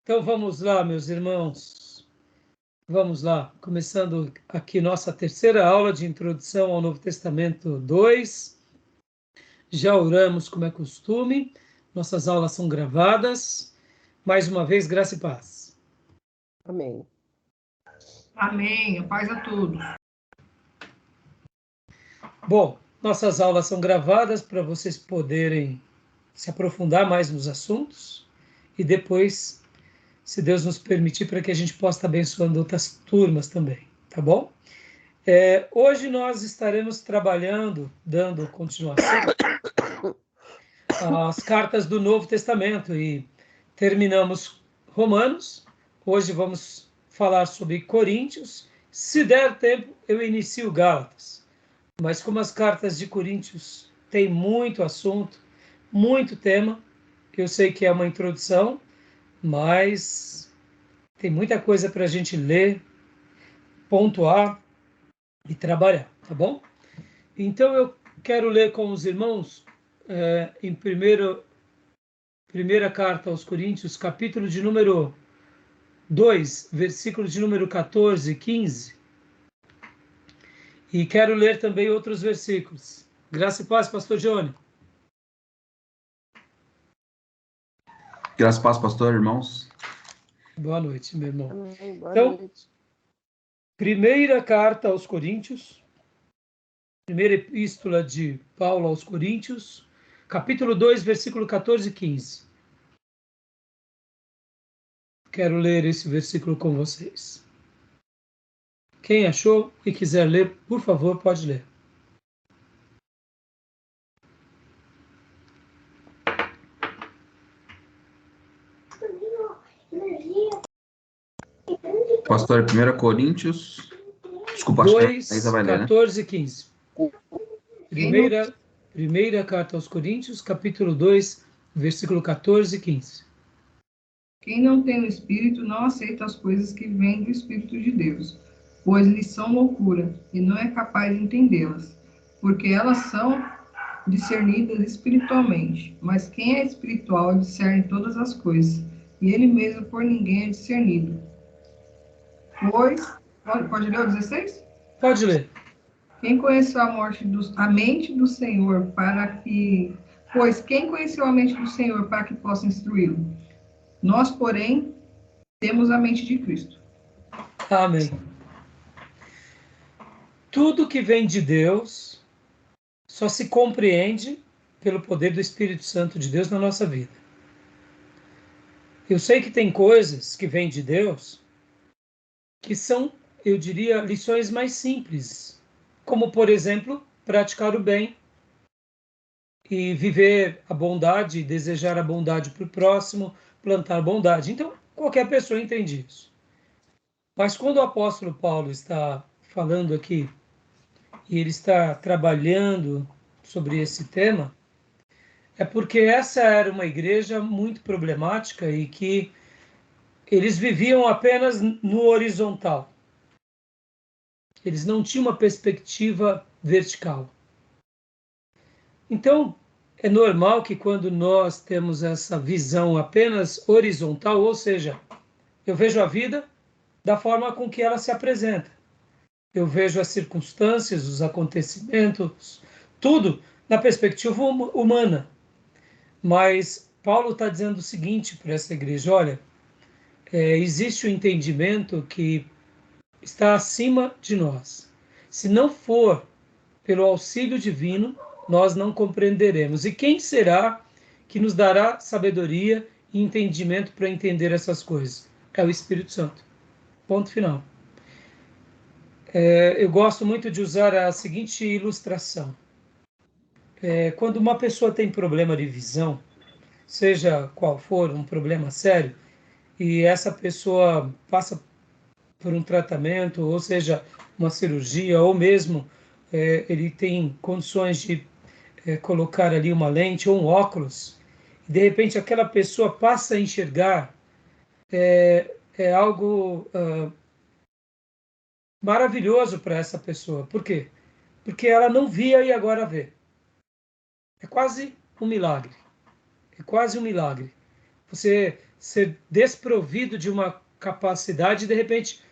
Então vamos lá, meus irmãos. Vamos lá, começando aqui nossa terceira aula de introdução ao Novo Testamento 2. Já oramos como é costume. Nossas aulas são gravadas. Mais uma vez, graça e paz. Amém. Amém. A paz a todos. Bom, nossas aulas são gravadas para vocês poderem se aprofundar mais nos assuntos e depois, se Deus nos permitir, para que a gente possa estar abençoando outras turmas também, tá bom? Hoje nós estaremos trabalhando, dando continuação às cartas do Novo Testamento e terminamos Romanos. Hoje vamos falar sobre Coríntios. Se der tempo, eu inicio Gálatas. Mas como as cartas de Coríntios têm muito assunto, muito tema, eu sei que é uma introdução, mas tem muita coisa para a gente ler, pontuar e trabalhar, tá bom? Então eu quero ler com os irmãos em primeira carta aos Coríntios, capítulo de número 2, versículos de número 14 e 15. E quero ler também outros versículos. Graça e paz, pastor Johnny. Graças a paz, pastor, irmãos. Boa noite, meu irmão. Amém. Boa Então, noite. primeira carta aos Coríntios, primeira epístola de Paulo aos Coríntios, capítulo 2, versículo 14 e 15. Quero ler esse versículo com vocês. Quem achou e quiser ler, por favor, pode ler. Pastor, 1 Coríntios. Desculpa, acho que a 2, Isa vai ler, né? 14 e 15. Primeira carta aos Coríntios, capítulo 2, versículo 14 e 15. Quem não tem o Espírito não aceita as coisas que vêm do Espírito de Deus, pois lhes são loucura e não é capaz de entendê-las, porque elas são discernidas espiritualmente. Mas quem é espiritual discerne todas as coisas, e ele mesmo por ninguém é discernido. Pode ler o 16? Pode ler. Quem conheceu a mente do Senhor Pois quem conheceu a mente do Senhor para que possa instruí-lo? Nós, porém, temos a mente de Cristo. Amém. Tudo que vem de Deus só se compreende pelo poder do Espírito Santo de Deus na nossa vida. Eu sei que tem coisas que vêm de Deus que são, eu diria, lições mais simples, como, por exemplo, praticar o bem e viver a bondade, desejar a bondade para o próximo, plantar bondade. Então, qualquer pessoa entende isso. Mas quando o apóstolo Paulo está falando aqui, e ele está trabalhando sobre esse tema, é porque essa era uma igreja muito problemática e que eles viviam apenas no horizontal. Eles não tinham uma perspectiva vertical. Então, é normal que quando nós temos essa visão apenas horizontal, ou seja, eu vejo a vida da forma com que ela se apresenta. Eu vejo as circunstâncias, os acontecimentos, tudo na perspectiva humana. Mas Paulo está dizendo o seguinte para essa igreja: olha, existe um entendimento que está acima de nós. Se não for pelo auxílio divino, nós não compreenderemos. E quem será que nos dará sabedoria e entendimento para entender essas coisas? É o Espírito Santo. Ponto final. Eu gosto muito de usar a seguinte ilustração. Quando uma pessoa tem problema de visão, seja qual for, um problema sério, e essa pessoa passa por um tratamento, ou seja, uma cirurgia, ou mesmo ele tem condições de colocar ali uma lente ou um óculos, e de repente aquela pessoa passa a enxergar, é algo maravilhoso para essa pessoa. Por quê? Porque ela não via e agora vê. É quase um milagre. É quase um milagre. Você ser desprovido de uma capacidade, de repente,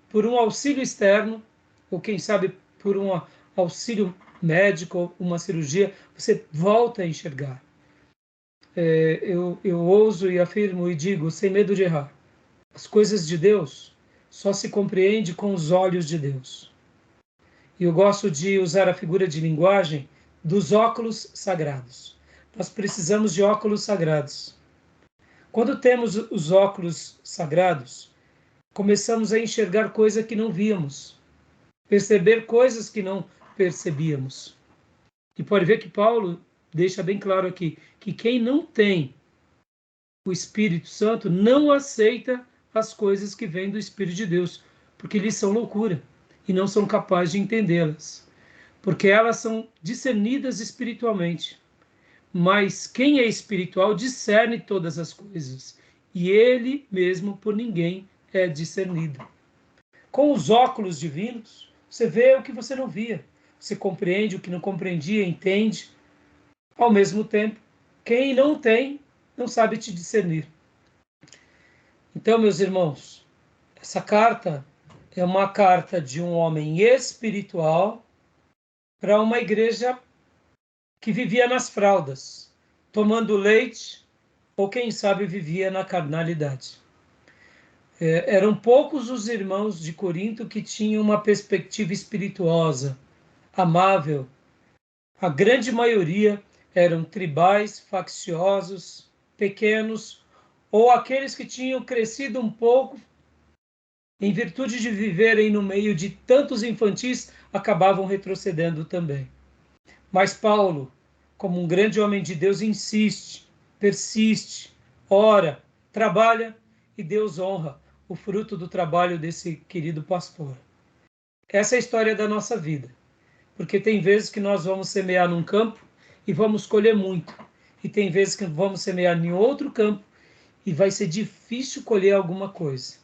por um auxílio externo, ou quem sabe por um auxílio médico, ou uma cirurgia, você volta a enxergar. Eu ouso e afirmo e digo, sem medo de errar, as coisas de Deus só se compreende com os olhos de Deus. E eu gosto de usar a figura de linguagem dos óculos sagrados. Nós precisamos de óculos sagrados. Quando temos os óculos sagrados, começamos a enxergar coisas que não víamos, perceber coisas que não percebíamos. E pode ver que Paulo deixa bem claro aqui, que quem não tem o Espírito Santo não aceita as coisas que vêm do Espírito de Deus, porque lhes são loucura e não são capazes de entendê-las, porque elas são discernidas espiritualmente. Mas quem é espiritual discerne todas as coisas, e ele mesmo por ninguém é discernido. Com os óculos divinos, você vê o que você não via, você compreende o que não compreendia, entende. Ao mesmo tempo, quem não tem, não sabe te discernir. Então, meus irmãos, essa carta é uma carta de um homem espiritual para uma igreja que vivia nas fraldas, tomando leite, ou quem sabe vivia na carnalidade. Eram poucos os irmãos de Corinto que tinham uma perspectiva espirituosa, amável. A grande maioria eram tribais, facciosos, pequenos, ou aqueles que tinham crescido um pouco, em virtude de viverem no meio de tantos infantis, acabavam retrocedendo também. Mas Paulo, como um grande homem de Deus, insiste, persiste, ora, trabalha e Deus honra o fruto do trabalho desse querido pastor. Essa é a história da nossa vida, porque tem vezes que nós vamos semear num campo e vamos colher muito, e tem vezes que vamos semear em outro campo e vai ser difícil colher alguma coisa.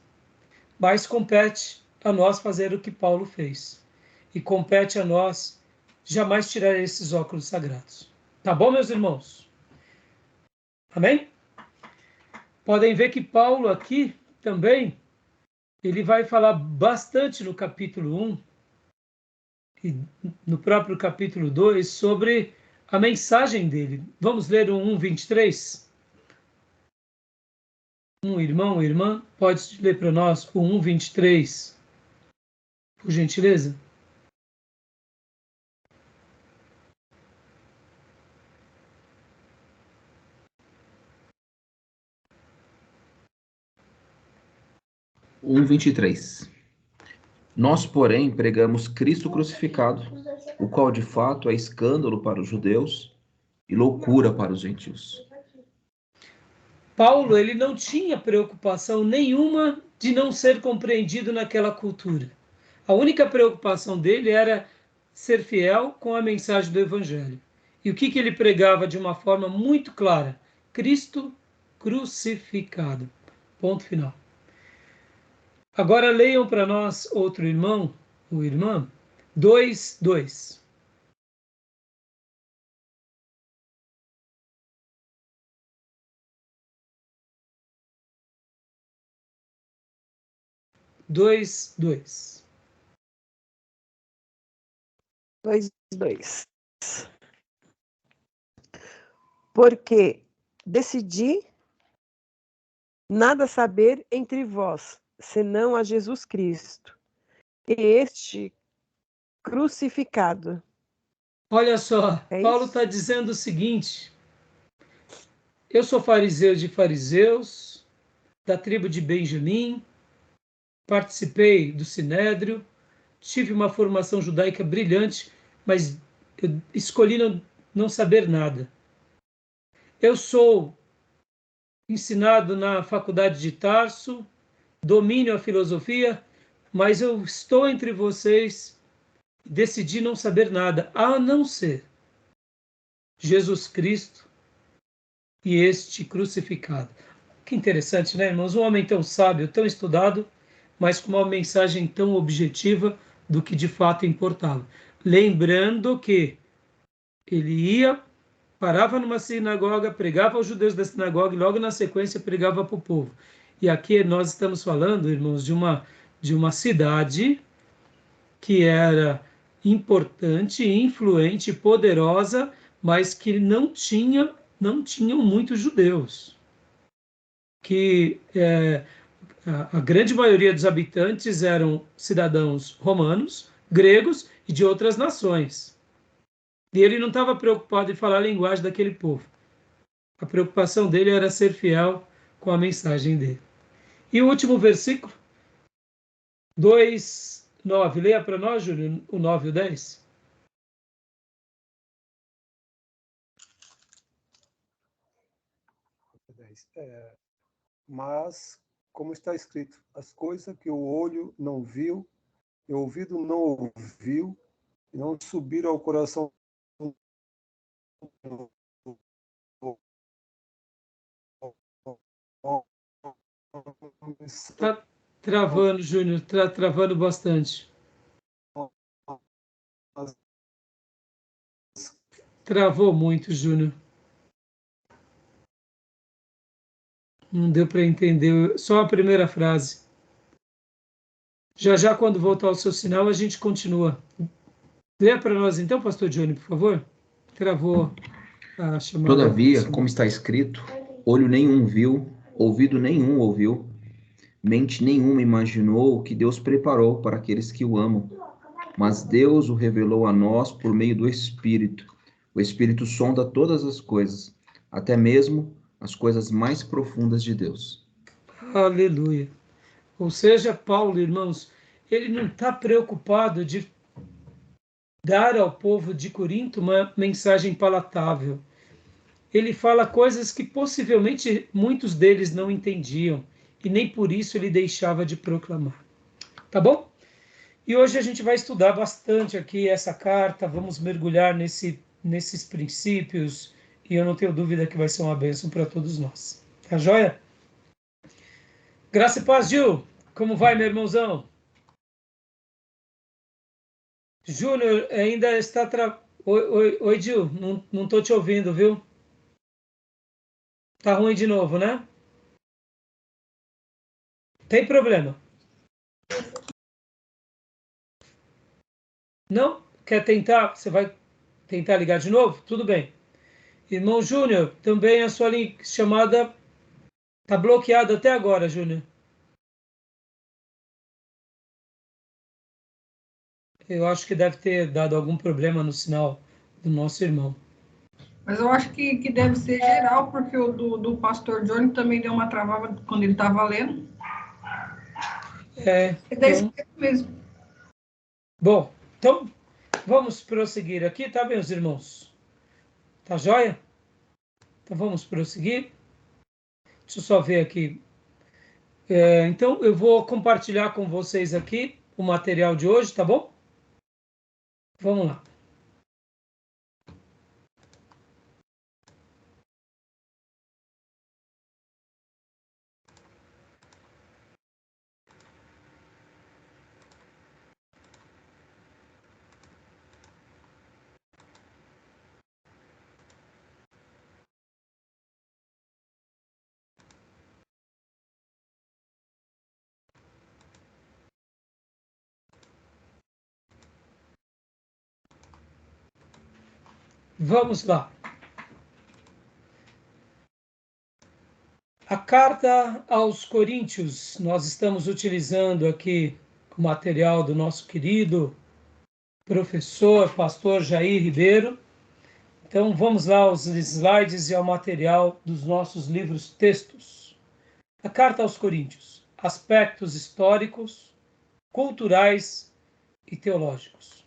Mas compete a nós fazer o que Paulo fez, e compete a nós jamais tirar esses óculos sagrados. Tá bom, meus irmãos? Amém? Podem ver que Paulo aqui também, ele vai falar bastante no capítulo 1 e no próprio capítulo 2 sobre a mensagem dele. Vamos ler o 1:23? Um irmão, irmã, pode ler para nós o 1:23, por gentileza? O 1:23. Nós, porém, pregamos Cristo crucificado, o qual de fato é escândalo para os judeus e loucura para os gentios. Paulo, ele não tinha preocupação nenhuma de não ser compreendido naquela cultura. A única preocupação dele era ser fiel com a mensagem do Evangelho. E o que ele pregava de uma forma muito clara? Cristo crucificado. Ponto final. Agora leiam para nós outro irmão, ou irmã, 2:2. Dois. 2:2. Porque decidi nada saber entre vós, senão a Jesus Cristo, e este crucificado. Olha só, É Paulo isso? está dizendo o seguinte: eu sou fariseu de fariseus, da tribo de Benjamim, participei do Sinédrio, tive uma formação judaica brilhante, mas eu escolhi não saber nada. Eu sou ensinado na faculdade de Tarso, domino a filosofia, mas eu estou entre vocês e decidi não saber nada, a não ser Jesus Cristo e este crucificado. Que interessante, né, irmãos? Um homem tão sábio, tão estudado, mas com uma mensagem tão objetiva do que de fato importava. Lembrando que ele ia parava numa sinagoga, pregava aos judeus da sinagoga e logo na sequência pregava para o povo. E aqui nós estamos falando, irmãos, de uma cidade que era importante, influente, poderosa, mas que não tinham muitos judeus. Que a grande maioria dos habitantes eram cidadãos romanos, gregos e de outras nações. E ele não estava preocupado em falar a linguagem daquele povo. A preocupação dele era ser fiel com a mensagem dele. E o último versículo, 2:9. Leia para nós, Júlio, o 9 e o 10. Mas, como está escrito, as coisas que o olho não viu, e o ouvido não ouviu, e não subiram ao coração Está travando, Júnior, está travando bastante. Travou muito, Júnior. Não deu para entender, só a primeira frase. Já, quando voltar ao seu sinal, a gente continua. Lê para nós então, pastor Johnny, por favor. Travou a chamada. Todavia, como está escrito, olho nenhum viu, ouvido nenhum ouviu, mente nenhuma imaginou o que Deus preparou para aqueles que o amam. Mas Deus o revelou a nós por meio do Espírito. O Espírito sonda todas as coisas, até mesmo as coisas mais profundas de Deus. Aleluia. Ou seja, Paulo, irmãos, ele não está preocupado de dar ao povo de Corinto uma mensagem palatável. Ele fala coisas que possivelmente muitos deles não entendiam, e nem por isso ele deixava de proclamar. Tá bom? E hoje a gente vai estudar bastante aqui essa carta, vamos mergulhar nesses princípios, e eu não tenho dúvida que vai ser uma bênção para todos nós. Tá joia? Graça e paz, Gil. Como vai, meu irmãozão? Júnior, ainda está... Oi, Gil, não estou te ouvindo, viu? Tá ruim de novo, né? Tem problema? Não? Quer tentar? Você vai tentar ligar de novo? Tudo bem. Irmão Júnior, também a sua chamada está bloqueada até agora, Júnior. Eu acho que deve ter dado algum problema no sinal do nosso irmão. Mas eu acho que deve ser geral, porque o do pastor Johnny também deu uma travada quando ele estava lendo. Então... mesmo. Bom, então vamos prosseguir aqui, tá, meus irmãos? Tá joia? Então vamos prosseguir. Deixa eu só ver aqui. Então eu vou compartilhar com vocês aqui o material de hoje, tá bom? Vamos lá. Vamos lá. A carta aos Coríntios, nós estamos utilizando aqui o material do nosso querido professor, pastor Jair Ribeiro. Então vamos lá aos slides e ao material dos nossos livros textos. A carta aos Coríntios, aspectos históricos, culturais e teológicos.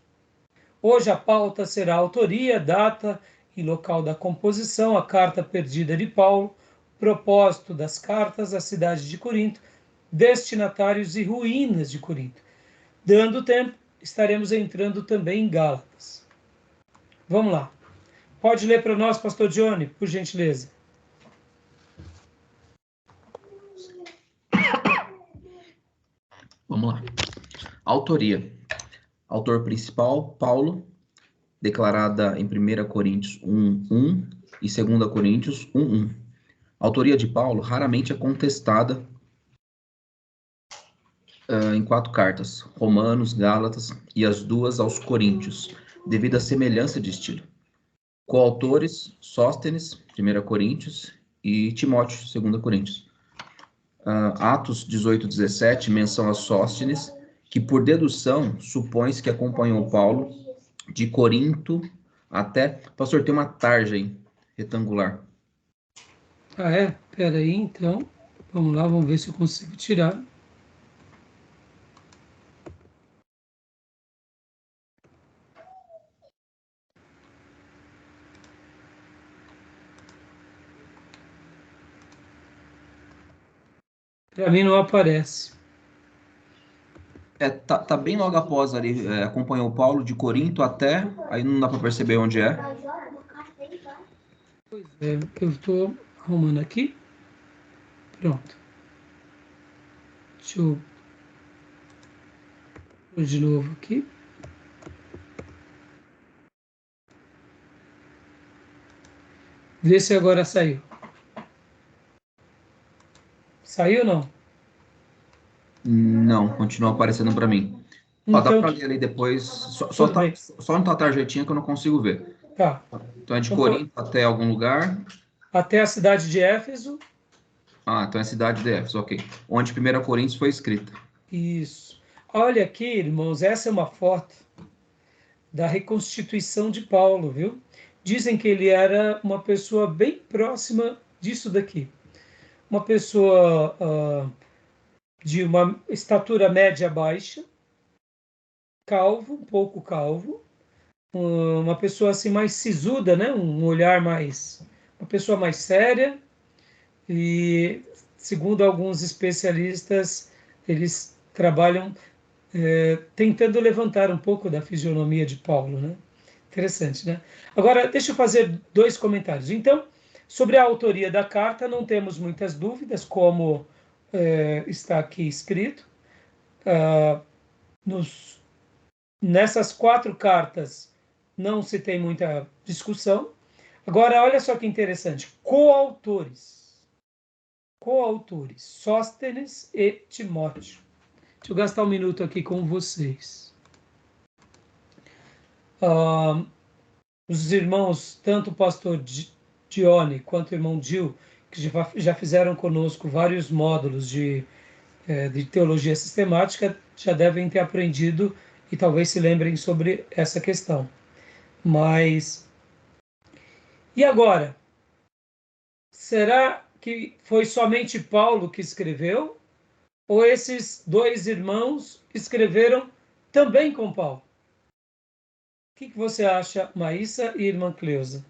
Hoje a pauta será a autoria, data e local da composição, a carta perdida de Paulo, propósito das cartas à cidade de Corinto, destinatários e ruínas de Corinto. Dando tempo, estaremos entrando também em Gálatas. Vamos lá. Pode ler para nós, pastor Johnny, por gentileza. Vamos lá. Autoria. Autor principal, Paulo. declarada em 1 Coríntios 1:1 e 2 Coríntios 1:1. A autoria de Paulo raramente é contestada em 4 cartas, Romanos, Gálatas e as 2 aos Coríntios, devido à semelhança de estilo. Coautores, Sóstenes, 1 Coríntios, e Timóteo, 2 Coríntios. Atos 18:17, menção a Sóstenes, que por dedução supõe-se que acompanhou Paulo de Corinto até... Pastor, tem uma tarja aí, retangular. Ah, é? Pera aí, então. Vamos lá, vamos ver se eu consigo tirar. Para mim não aparece. Tá bem logo após ali, acompanhou Paulo de Corinto até... Aí não dá para perceber onde é. Pois é, eu estou arrumando aqui. Pronto. Deixa eu pôr de novo aqui. Vê se agora saiu. Saiu ou não? Não, continua aparecendo para mim. Ó, dá Então, para ler ali depois. Só tudo bem. não tá a tarjetinha que eu não consigo ver. Tá. Então é de Corinto até algum lugar. Até a cidade de Éfeso. Então é a cidade de Éfeso, ok. Onde 1 Coríntios foi escrita. Isso. Olha aqui, irmãos, essa é uma foto da reconstituição de Paulo, viu? Dizem que ele era uma pessoa bem próxima disso daqui. Uma pessoa de uma estatura média baixa, calvo, um pouco calvo, uma pessoa assim mais sisuda, né? Um olhar mais... Uma pessoa mais séria e, segundo alguns especialistas, eles trabalham tentando levantar um pouco da fisionomia de Paulo, né? Interessante, né? Agora, deixa eu fazer 2 comentários. Então, sobre a autoria da carta, não temos muitas dúvidas, como está aqui escrito. Nessas 4 cartas, não se tem muita discussão. Agora, olha só que interessante. Coautores, Sóstenes e Timóteo. Deixa eu gastar um minuto aqui com vocês. Os irmãos, tanto o pastor Dione quanto o irmão Gil, que já fizeram conosco vários módulos de teologia sistemática, já devem ter aprendido e talvez se lembrem sobre essa questão. Mas, e agora? Será que foi somente Paulo que escreveu? Ou esses 2 irmãos escreveram também com Paulo? O que você acha, Maísa e irmã Cleusa?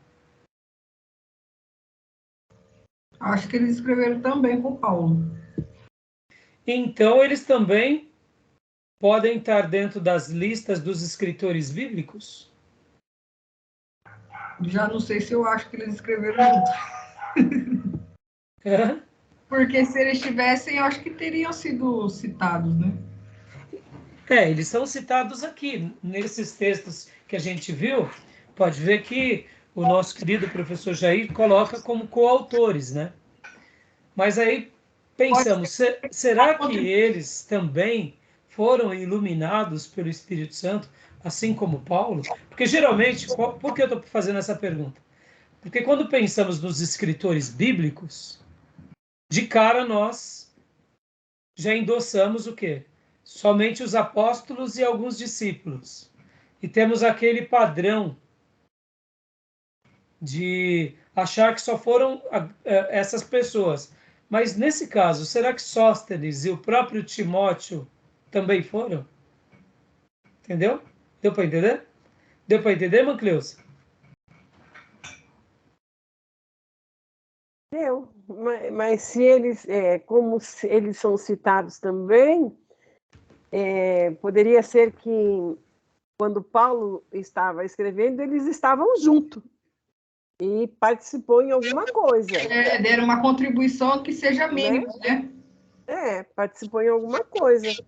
Acho que eles escreveram também com Paulo. Então, eles também podem estar dentro das listas dos escritores bíblicos? Já não sei se eu acho que eles escreveram junto. É? Porque se eles tivessem, eu acho que teriam sido citados, né? Eles são citados aqui, nesses textos que a gente viu. Pode ver que o nosso querido professor Jair coloca como coautores, né? Mas aí pensamos, será que eles também foram iluminados pelo Espírito Santo, assim como Paulo? Porque geralmente, por que eu estou fazendo essa pergunta? Porque quando pensamos nos escritores bíblicos, de cara nós já endossamos o quê? Somente os apóstolos e alguns discípulos. E temos aquele padrão de achar que só foram essas pessoas. Mas nesse caso, será que Sóstenes e o próprio Timóteo também foram? Entendeu? Deu para entender? Deu para entender, Mancleus? Deu, mas se eles, como eles são citados também, poderia ser que quando Paulo estava escrevendo, eles estavam juntos e participou em alguma coisa. Deram uma contribuição que seja mínima, né? Participou em alguma coisa.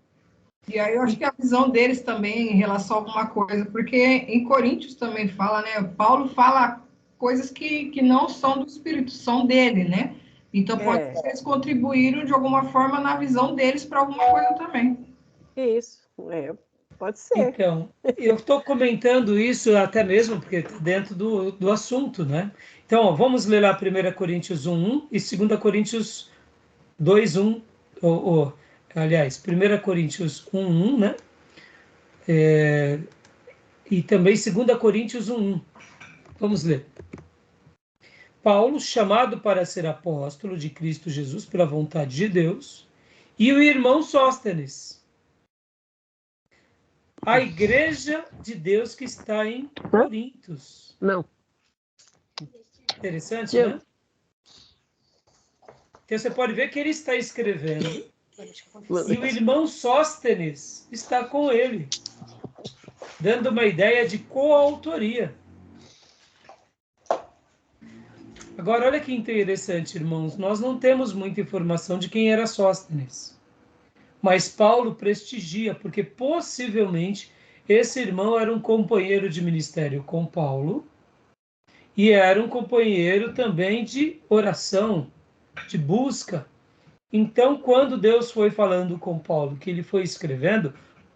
E aí eu acho que a visão deles também em relação a alguma coisa, porque em Coríntios também fala, né? Paulo fala coisas que não são do Espírito, são dele, né? Então pode ser que eles contribuíram de alguma forma na visão deles para alguma coisa também. Isso, pode ser. Então, eu estou comentando isso até mesmo porque está dentro do assunto, né? Então, ó, vamos ler lá 1 Coríntios 1:1 e 2 Coríntios 2:1, aliás, 1 Coríntios 1:1, né? E também 2 Coríntios 1:1. Vamos ler. Paulo, chamado para ser apóstolo de Cristo Jesus pela vontade de Deus, e o irmão Sóstenes, a igreja de Deus que está em Corintos. Não. Interessante, né? Então você pode ver que ele está escrevendo e o irmão Sóstenes está com ele, dando uma ideia de coautoria. Agora, olha que interessante, irmãos. Nós não temos muita informação de quem era Sóstenes, mas Paulo prestigia, porque possivelmente esse irmão era um companheiro de ministério com Paulo e era um companheiro também de oração, de busca. Então, quando Deus foi falando com Paulo, que ele foi escrevendo,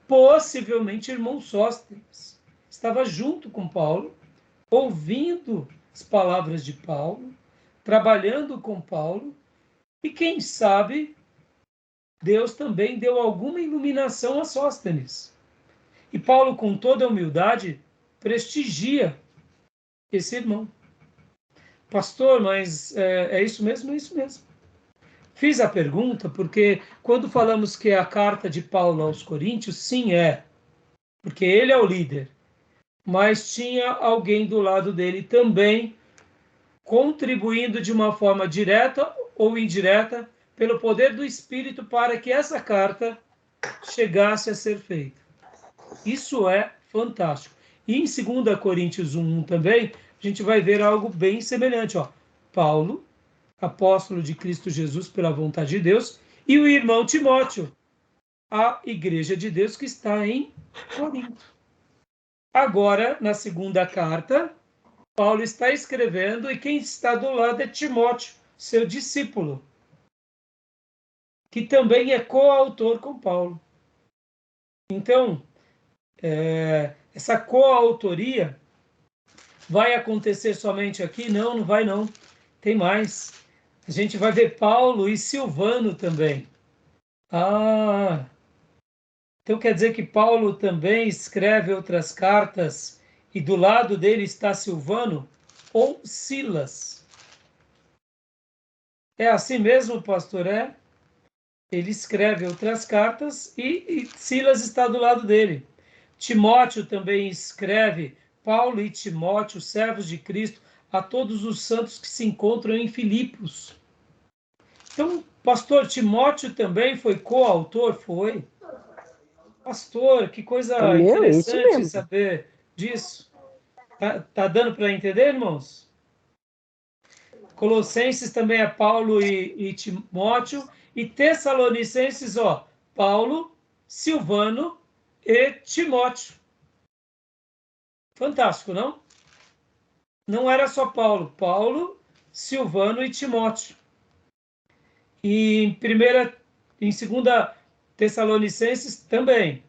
possivelmente o irmão Sóstenes estava junto com Paulo, ouvindo as palavras de Paulo, trabalhando com Paulo, e quem sabe Deus também deu alguma iluminação a Sóstenes. E Paulo, com toda a humildade, prestigia esse irmão. Pastor, mas é isso mesmo? É isso mesmo. Fiz a pergunta porque quando falamos que é a carta de Paulo aos Coríntios, sim, porque ele é o líder, mas tinha alguém do lado dele também contribuindo de uma forma direta ou indireta pelo poder do Espírito para que essa carta chegasse a ser feita. Isso é fantástico. E em 2 Coríntios 1 também, a gente vai ver algo bem semelhante. Paulo, apóstolo de Cristo Jesus pela vontade de Deus, e o irmão Timóteo, a igreja de Deus que está em Corinto. Agora, na segunda carta, Paulo está escrevendo e quem está do lado é Timóteo, seu discípulo, que também é coautor com Paulo. Então, essa coautoria vai acontecer somente aqui? Não, não vai não. Tem mais. A gente vai ver Paulo e Silvano também. Então quer dizer que Paulo também escreve outras cartas e do lado dele está Silvano ou Silas. É assim mesmo, pastor? Ele escreve outras cartas e Silas está do lado dele. Timóteo também escreve, Paulo e Timóteo, servos de Cristo, a todos os santos que se encontram em Filipos. Então, pastor, Timóteo também foi coautor? Foi. Pastor, que coisa interessante saber disso. Tá dando para entender, irmãos? Colossenses também é Paulo e Timóteo. E Tessalonicenses, Paulo, Silvano e Timóteo. Fantástico, não? Não era só Paulo. Paulo, Silvano e Timóteo. E em 2 Tessalonicenses também.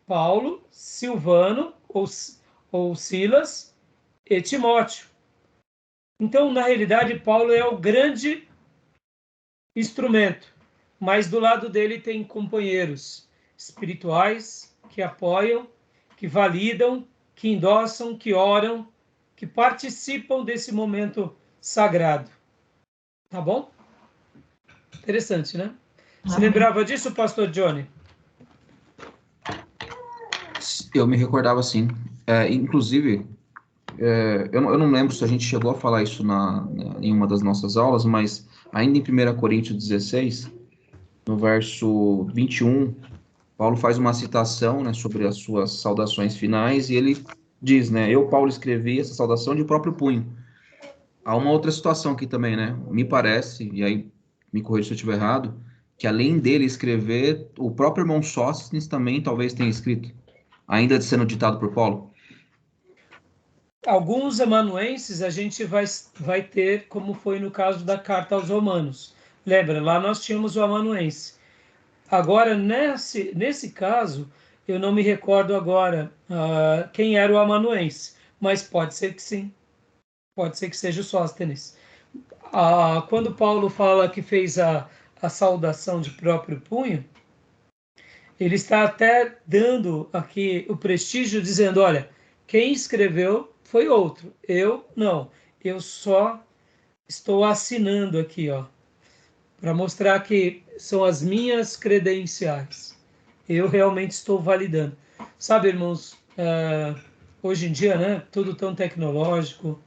Paulo, Silvano ou Silas e Timóteo. Então, na realidade, Paulo é o grande instrumento, mas do lado dele tem companheiros espirituais que apoiam, que validam, que endossam, que oram, que participam desse momento sagrado. Tá bom? Interessante, né? Você lembrava disso, pastor Johnny? Eu me recordava, sim. Inclusive, eu não lembro se a gente chegou a falar isso em uma das nossas aulas, mas ainda em 1 Coríntios 16, no verso 21, Paulo faz uma citação, né, sobre as suas saudações finais, e ele diz, né, eu, Paulo, escrevi essa saudação de próprio punho. Há uma outra situação aqui também, né, me parece, e aí me corrija se eu estiver errado, que além dele escrever, o próprio irmão Sóstenes também talvez tenha escrito, ainda sendo ditado por Paulo? Alguns amanuenses a gente vai ter, como foi no caso da carta aos Romanos. Lembra, lá nós tínhamos o amanuense. Agora, nesse caso, eu não me recordo agora quem era o amanuense, mas pode ser que sim. Pode ser que seja o Sóstenes. Quando Paulo fala que fez a saudação de próprio punho, ele está até dando aqui o prestígio, dizendo, olha, quem escreveu foi outro, eu não. Eu só estou assinando aqui, ó, para mostrar que são as minhas credenciais. Eu realmente estou validando. Sabe, irmãos, hoje em dia, né, tudo tão tecnológico,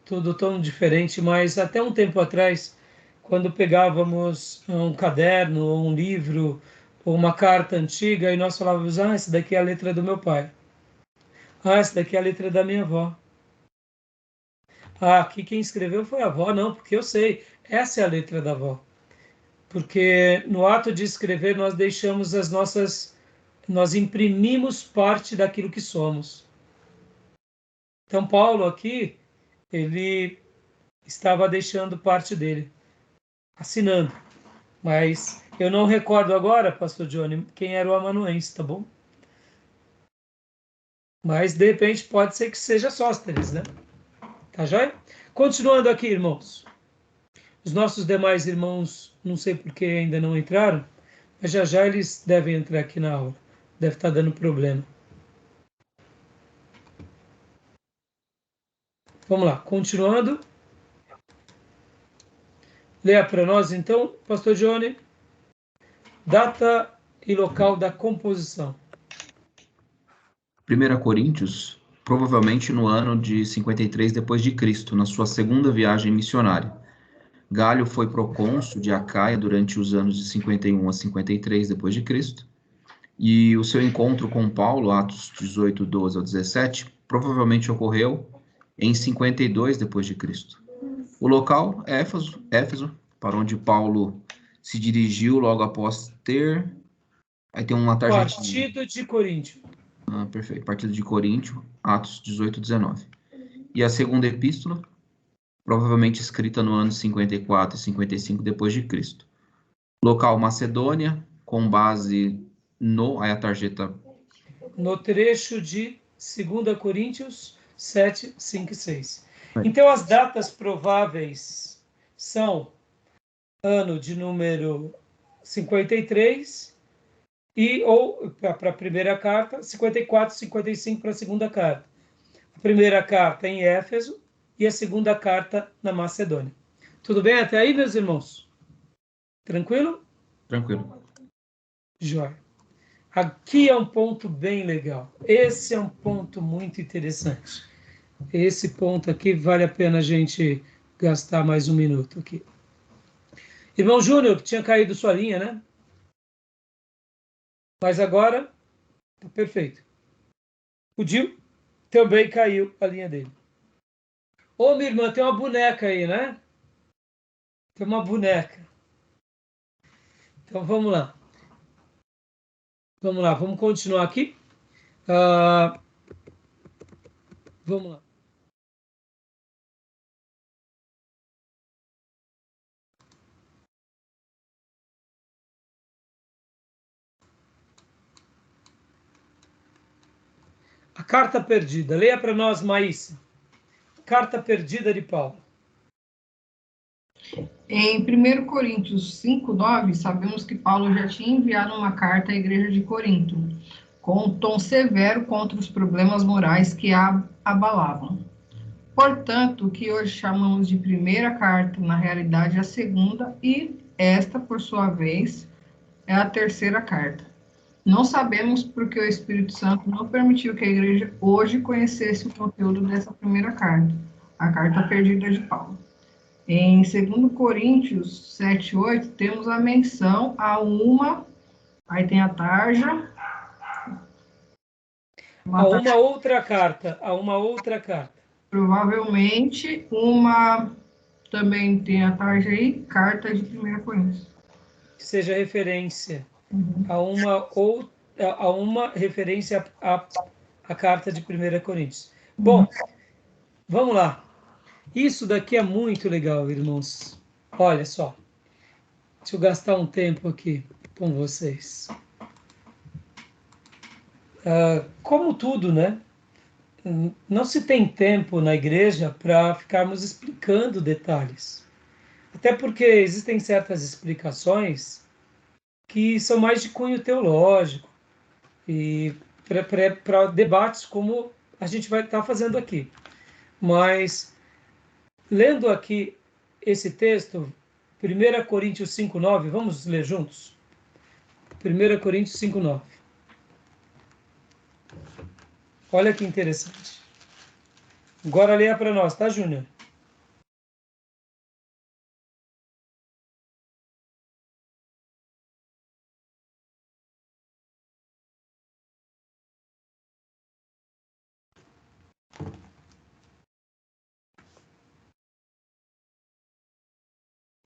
tudo tão diferente, mas até um tempo atrás, quando pegávamos um caderno, ou um livro, ou uma carta antiga, e nós falávamos, essa daqui é a letra do meu pai. Essa daqui é a letra da minha avó. Aqui quem escreveu foi a avó, não, porque eu sei, essa é a letra da avó. Porque no ato de escrever nós deixamos nós imprimimos parte daquilo que somos. Então Paulo aqui, ele estava deixando parte dele, assinando. Mas eu não recordo agora, pastor Johnny, quem era o amanuense, tá bom? Mas de repente pode ser que seja Sóstenes, né? Tá joia? Continuando aqui, irmãos. Os nossos demais irmãos, não sei por que ainda não entraram, mas já já eles devem entrar aqui na aula. Deve estar dando problema. Vamos lá, continuando. Leia para nós, então, pastor Johnny, data e local da composição. 1 Coríntios, provavelmente no ano de 53 depois de Cristo, na sua segunda viagem missionária. Galho foi procônsul de Acaia durante os anos de 51 a 53 depois de Cristo, e o seu encontro com Paulo, Atos 18, 12 ao 17, provavelmente ocorreu em 52 depois de Cristo. O local é Éfeso, para onde Paulo se dirigiu logo após ter... Aí tem uma tarjetinha. Partido de Coríntio. Perfeito. Partido de Coríntio, Atos 18, 19. E a segunda epístola, provavelmente escrita no ano 54 e 55 depois de Cristo. Local Macedônia, com base no... Aí a tarjeta... No trecho de 2 Coríntios 7, 5 e 6. Então, as datas prováveis são ano de número 53 ou para a primeira carta, 54, 55 para a segunda carta. A primeira carta em Éfeso e a segunda carta na Macedônia. Tudo bem até aí, meus irmãos? Tranquilo? Tranquilo. Jóia. Aqui é um ponto bem legal. Esse é um ponto muito interessante. Esse ponto aqui vale a pena a gente gastar mais um minuto aqui. Irmão Júnior, que tinha caído sua linha, né? Mas agora tá perfeito. O Dil também caiu a linha dele. Ô, minha irmã, tem uma boneca aí, né? Tem uma boneca. Então vamos lá. Vamos lá, vamos continuar aqui. Vamos lá. A carta perdida. Leia para nós, Maísa. Carta perdida de Paulo. Em 1 Coríntios 5:9, sabemos que Paulo já tinha enviado uma carta à igreja de Corinto, com um tom severo contra os problemas morais que a abalavam. Portanto, o que hoje chamamos de primeira carta, na realidade é a segunda, e esta, por sua vez, é a terceira carta. Não sabemos porque o Espírito Santo não permitiu que a igreja hoje conhecesse o conteúdo dessa primeira carta, a carta perdida de Paulo. Em 2 Coríntios 7:8, temos a menção a uma, aí tem a tarja. A uma outra carta. Provavelmente também tem a tarja aí, carta de 1 Coríntios. que seja referência a uma referência à carta de 1 Coríntios. Bom, vamos lá. Isso daqui é muito legal, irmãos. Olha só. Deixa eu gastar um tempo aqui com vocês. Como tudo, né? Não se tem tempo na igreja para ficarmos explicando detalhes. Até porque existem certas explicações que são mais de cunho teológico e para debates como a gente vai estar fazendo aqui. Mas, lendo aqui esse texto, 1 Coríntios 5:9, vamos ler juntos? 1 Coríntios 5:9. Olha que interessante. Agora leia para nós, tá, Júnior?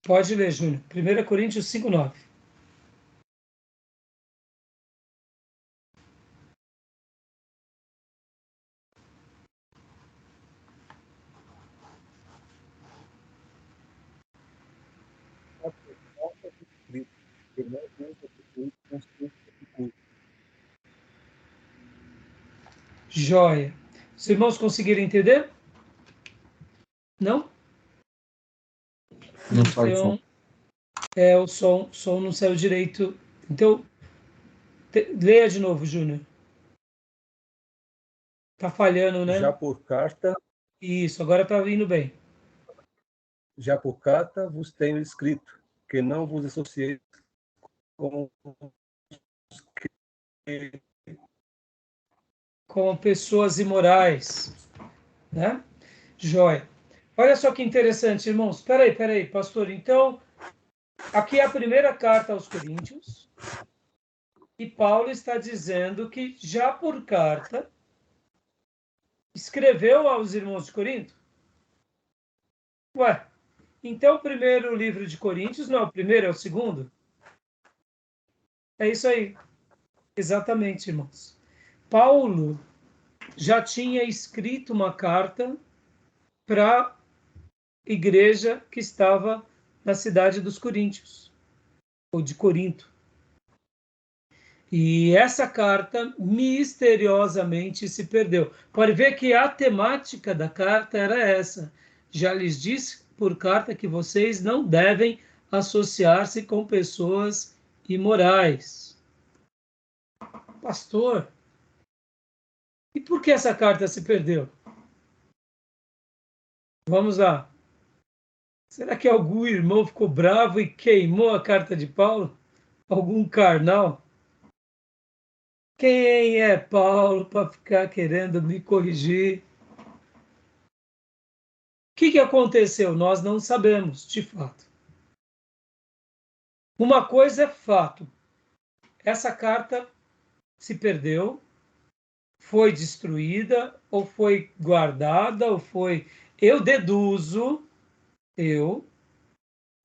Pode ler, Júnior. 1 Coríntios 5:9. Que não usa o conceito de culto. Joia. Os irmãos conseguiram entender? Não? Não sai som. Então, o som não saiu direito. Então, leia de novo, Júnior. Tá falhando, né? Já por carta Isso, agora tá vindo bem. vos tenho escrito, que não vos associeis com os que Com pessoas imorais, né? Joia. Olha só que interessante, irmãos. Espera aí, pastor. Então, aqui é a primeira carta aos Coríntios. E Paulo está dizendo que já por carta escreveu aos irmãos de Corinto. Ué, então o primeiro livro de Coríntios não é o primeiro, é o segundo? É isso aí. Exatamente, irmãos. Paulo já tinha escrito uma carta para a igreja que estava na cidade dos Coríntios, ou de Corinto. E essa carta misteriosamente se perdeu. Pode ver que a temática da carta era essa. Já lhes disse por carta que vocês não devem associar-se com pessoas imorais. Pastor, e por que essa carta se perdeu? Vamos lá. Será que algum irmão ficou bravo e queimou a carta de Paulo? Algum carnal? Quem é Paulo para ficar querendo me corrigir? O que aconteceu? Nós não sabemos, de fato. Uma coisa é fato. Essa carta se perdeu, foi destruída, ou foi guardada, ou foi... Eu deduzo,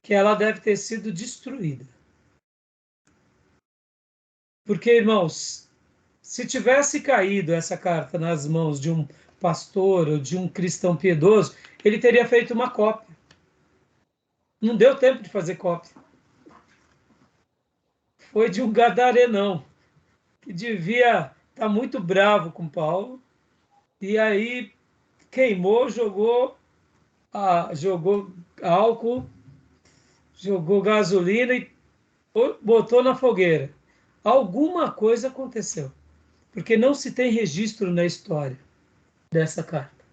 que ela deve ter sido destruída. Porque, irmãos, se tivesse caído essa carta nas mãos de um pastor ou de um cristão piedoso, ele teria feito uma cópia. Não deu tempo de fazer cópia. Foi de um gadarenão, que devia estar muito bravo com Paulo, e aí queimou, jogou álcool, jogou gasolina e botou na fogueira. Alguma coisa aconteceu, porque não se tem registro na história dessa carta.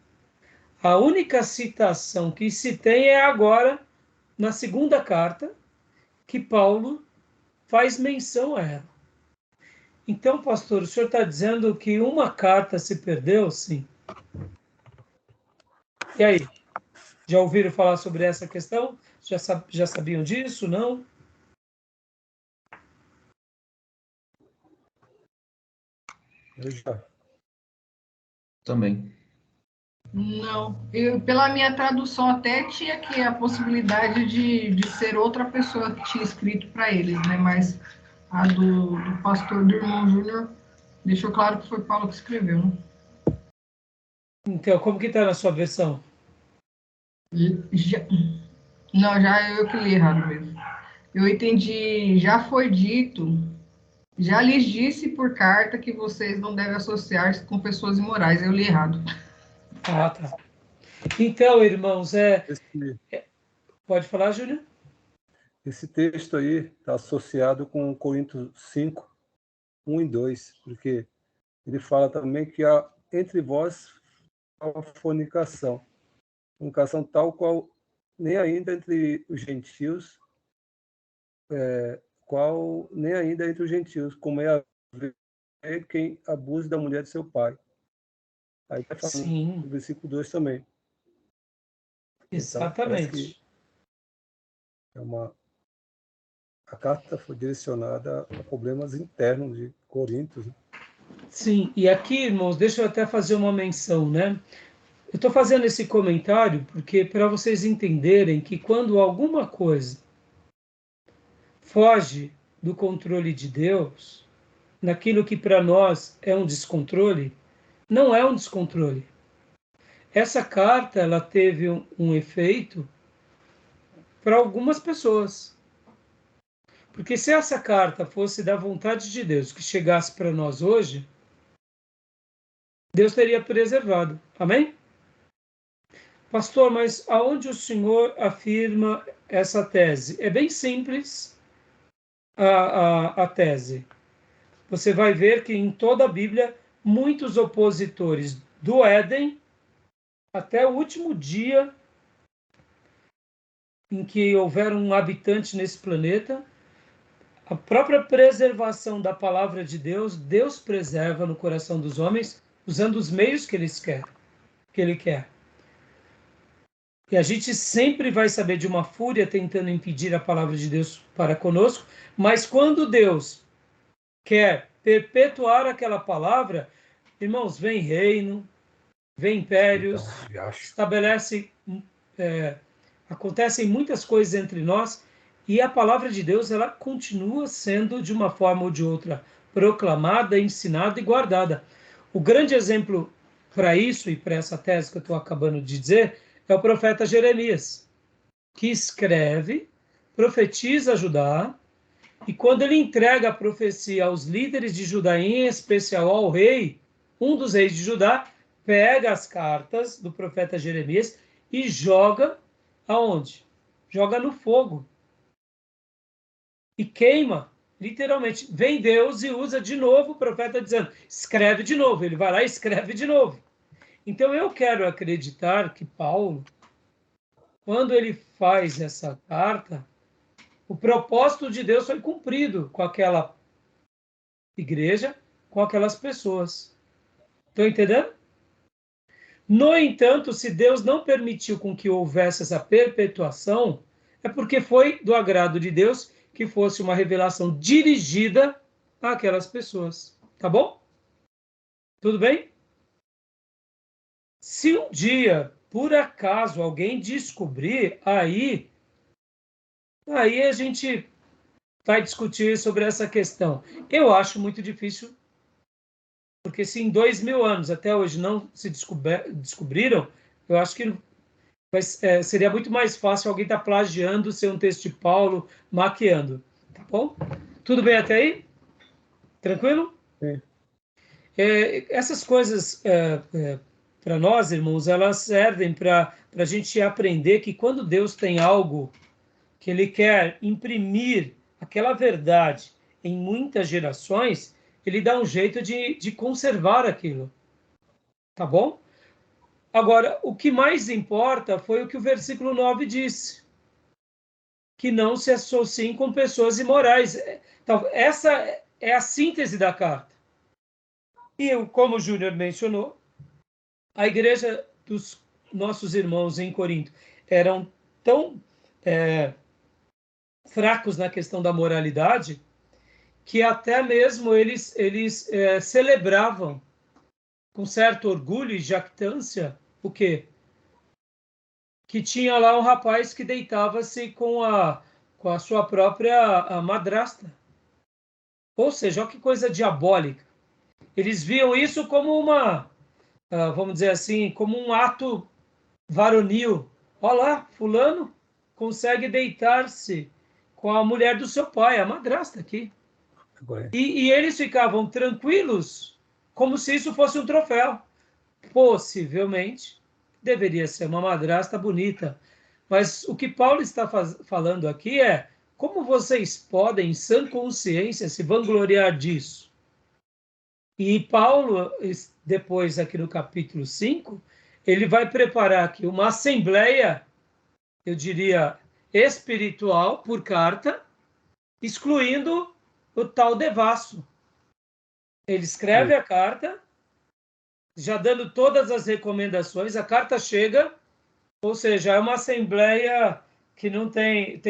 A única citação que se tem é agora, na segunda carta, que Paulo faz menção a ela. Então, pastor, o senhor está dizendo que uma carta se perdeu? Sim. E aí? Já ouviram falar sobre essa questão? Já sabiam disso? Não? eu já. Também. Não, pela minha tradução até tinha aqui a possibilidade de ser outra pessoa que tinha escrito para eles, né? Mas a do pastor, do irmão Júnior, deixou claro que foi Paulo que escreveu, né? Então, como que está na sua versão? Já, não, já eu que li errado mesmo. Eu entendi, já foi dito, já lhes disse por carta que vocês não devem associar-se com pessoas imorais. Eu li errado. Ah, tá. Então, irmãos, Esse, pode falar, Júnior? esse texto aí está associado com Coríntios 5, 1 e 2, porque ele fala também que há entre vós a fornicação tal qual nem ainda entre os gentios, nem ainda entre os gentios, como é haver quem abuse da mulher de seu pai. Aí está falando Sim, no versículo 2 também. Então, parece que exatamente. a carta foi direcionada a problemas internos de Coríntios, né? Sim, e aqui, irmãos, deixa eu até fazer uma menção, né? Eu estou fazendo esse comentário porque para vocês entenderem que quando alguma coisa foge do controle de Deus, naquilo que para nós é um descontrole, não é um descontrole. Essa carta ela teve um efeito para algumas pessoas. Porque se essa carta fosse da vontade de Deus que chegasse para nós hoje, Deus teria preservado. Amém? Pastor, mas aonde o senhor afirma essa tese? É bem simples a tese. Você vai ver que em toda a Bíblia, muitos opositores do Éden até o último dia em que houver um habitante nesse planeta, a própria preservação da palavra de Deus, Deus preserva no coração dos homens usando os meios que Ele quer. E a gente sempre vai saber de uma fúria tentando impedir a palavra de Deus para conosco, mas quando Deus quer perpetuar aquela palavra, irmãos, vem reino, vem impérios, estabelece, acontecem muitas coisas entre nós e a palavra de Deus ela continua sendo de uma forma ou de outra proclamada, ensinada e guardada. O grande exemplo para isso e para essa tese que eu estou acabando de dizer é o profeta Jeremias, que escreve, profetiza Judá, e quando ele entrega a profecia aos líderes de Judá, em especial ao rei, um dos reis de Judá, pega as cartas do profeta Jeremias e joga aonde? Joga no fogo. E queima, literalmente. Vem Deus e usa de novo o profeta dizendo, escreve de novo. Ele vai lá e escreve de novo. Então eu quero acreditar que Paulo, quando ele faz essa carta, o propósito de Deus foi cumprido com aquela igreja, com aquelas pessoas. Estão entendendo? No entanto, se Deus não permitiu com que houvesse essa perpetuação, é porque foi do agrado de Deus que fosse uma revelação dirigida àquelas pessoas. Tá bom? Tudo bem? Se um dia, por acaso, alguém descobrir, aí a gente vai discutir sobre essa questão. Eu acho muito difícil, porque se em 2000 anos até hoje não se descobriram, eu acho que seria muito mais fácil alguém estar plagiando ser um texto de Paulo, maquiando. Tá bom? Tudo bem até aí? Tranquilo? Sim. Essas coisas, para nós, irmãos, elas servem para a gente aprender que quando Deus tem algo que Ele quer imprimir aquela verdade em muitas gerações, Ele dá um jeito de conservar aquilo. Tá bom? Agora, o que mais importa foi o que o versículo 9 disse, que não se associem com pessoas imorais. Então, essa é a síntese da carta. E, como o Júnior mencionou, a igreja dos nossos irmãos em Corinto eram tão fracos na questão da moralidade que até mesmo eles celebravam com certo orgulho e jactância O quê? Que tinha lá um rapaz que deitava-se com a sua própria madrasta. Ou seja, olha que coisa diabólica. Eles viam isso como vamos dizer assim, como um ato varonil. Olha lá, fulano consegue deitar-se com a mulher do seu pai, a madrasta aqui. E eles ficavam tranquilos, como se isso fosse um troféu. Possivelmente, deveria ser uma madrasta bonita. Mas o que Paulo está falando aqui é como vocês podem, em sã consciência, se vangloriar disso? E Paulo, depois aqui no capítulo 5, ele vai preparar aqui uma assembleia, eu diria, espiritual, por carta, excluindo o tal devasso. Ele escreve a carta, já dando todas as recomendações, a carta chega, ou seja, é uma assembleia que não tem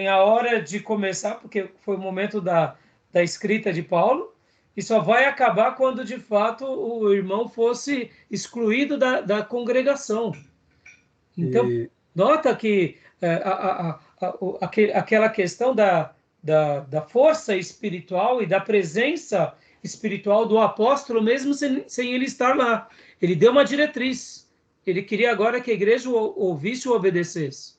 a hora de começar, porque foi o momento da escrita de Paulo, e só vai acabar quando, de fato, o irmão fosse excluído da congregação. Então, nota que aquela questão da força espiritual e da presença espiritual do apóstolo, mesmo sem ele estar lá. Ele deu uma diretriz. Ele queria agora que a igreja ouvisse e obedecesse.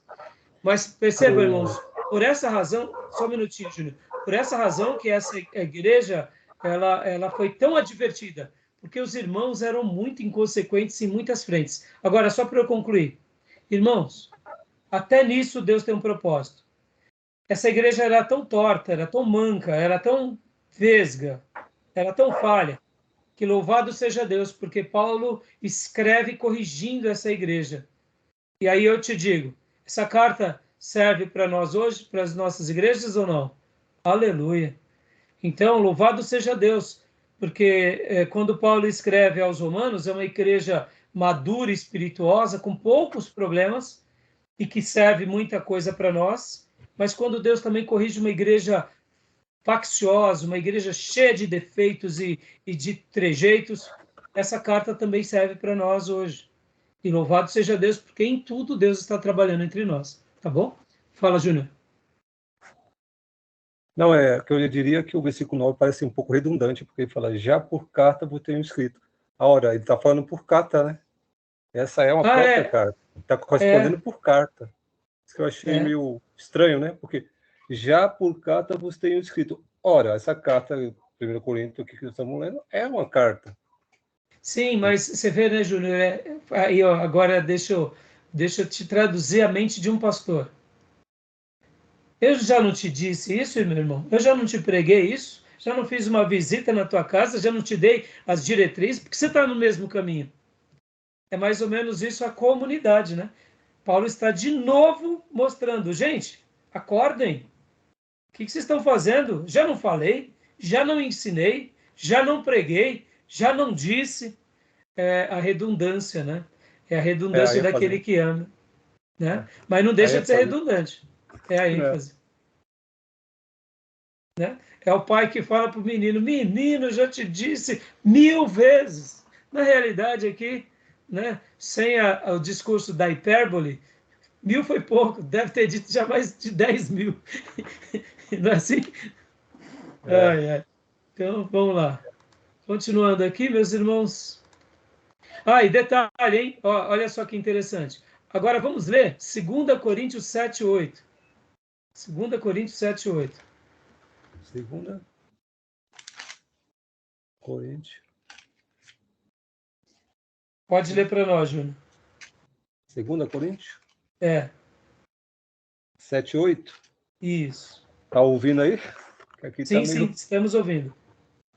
Mas percebam, irmãos, por essa razão, só um minutinho, Júnior, por essa razão que essa igreja ela foi tão advertida, porque os irmãos eram muito inconsequentes em muitas frentes. Agora, só para eu concluir, irmãos, até nisso Deus tem um propósito. Essa igreja era tão torta, era tão manca, era tão vesga, era tão falha, que louvado seja Deus, porque Paulo escreve corrigindo essa igreja. E aí eu te digo, essa carta serve para nós hoje, para as nossas igrejas ou não? Aleluia! Então, louvado seja Deus, porque quando Paulo escreve aos Romanos, é uma igreja madura, espirituosa, com poucos problemas, e que serve muita coisa para nós, mas quando Deus também corrige uma igreja facciosa, uma igreja cheia de defeitos e de trejeitos, essa carta também serve para nós hoje. E louvado seja Deus, porque em tudo Deus está trabalhando entre nós. Tá bom? Fala, Júnior. Não, que eu diria que o versículo 9 parece um pouco redundante, porque ele fala, já por carta vos tenho escrito. Ora, ele está falando por carta, né? Essa é uma própria carta. Está correspondendo por carta. Isso que eu achei meio estranho, né? Porque já por carta vos tenho escrito. Ora, essa carta, 1 Coríntios, que nós estamos lendo, é uma carta. Sim, mas você vê, né, Júnior? Aí, ó, agora deixa eu te traduzir a mente de um pastor. Eu já não te disse isso, meu irmão? Eu já não te preguei isso? Já não fiz uma visita na tua casa? Já não te dei as diretrizes? Porque você está no mesmo caminho. É mais ou menos isso a comunidade, né? Paulo está de novo mostrando, gente, acordem. O que vocês estão fazendo? Já não falei, já não ensinei, já não preguei, já não disse. É a redundância, né? É a redundância daquele que ama, né? Mas não deixa de ser redundante. É a ênfase. Né? É o pai que fala para o menino, menino, já te disse 1000 vezes. Na realidade aqui, né, sem o discurso da hipérbole, 1000 foi pouco, deve ter dito já mais de 10.000. Não é assim? Então, vamos lá. Continuando aqui, meus irmãos. E detalhe, hein? Olha só que interessante. Agora vamos ler 2 Coríntios 7:8. 2 Coríntios 7:8. 2 Coríntios. Pode ler para nós, Júnior. 2 Coríntios? 7:8. Isso. Tá ouvindo aí? Aqui sim, sim, estamos ouvindo.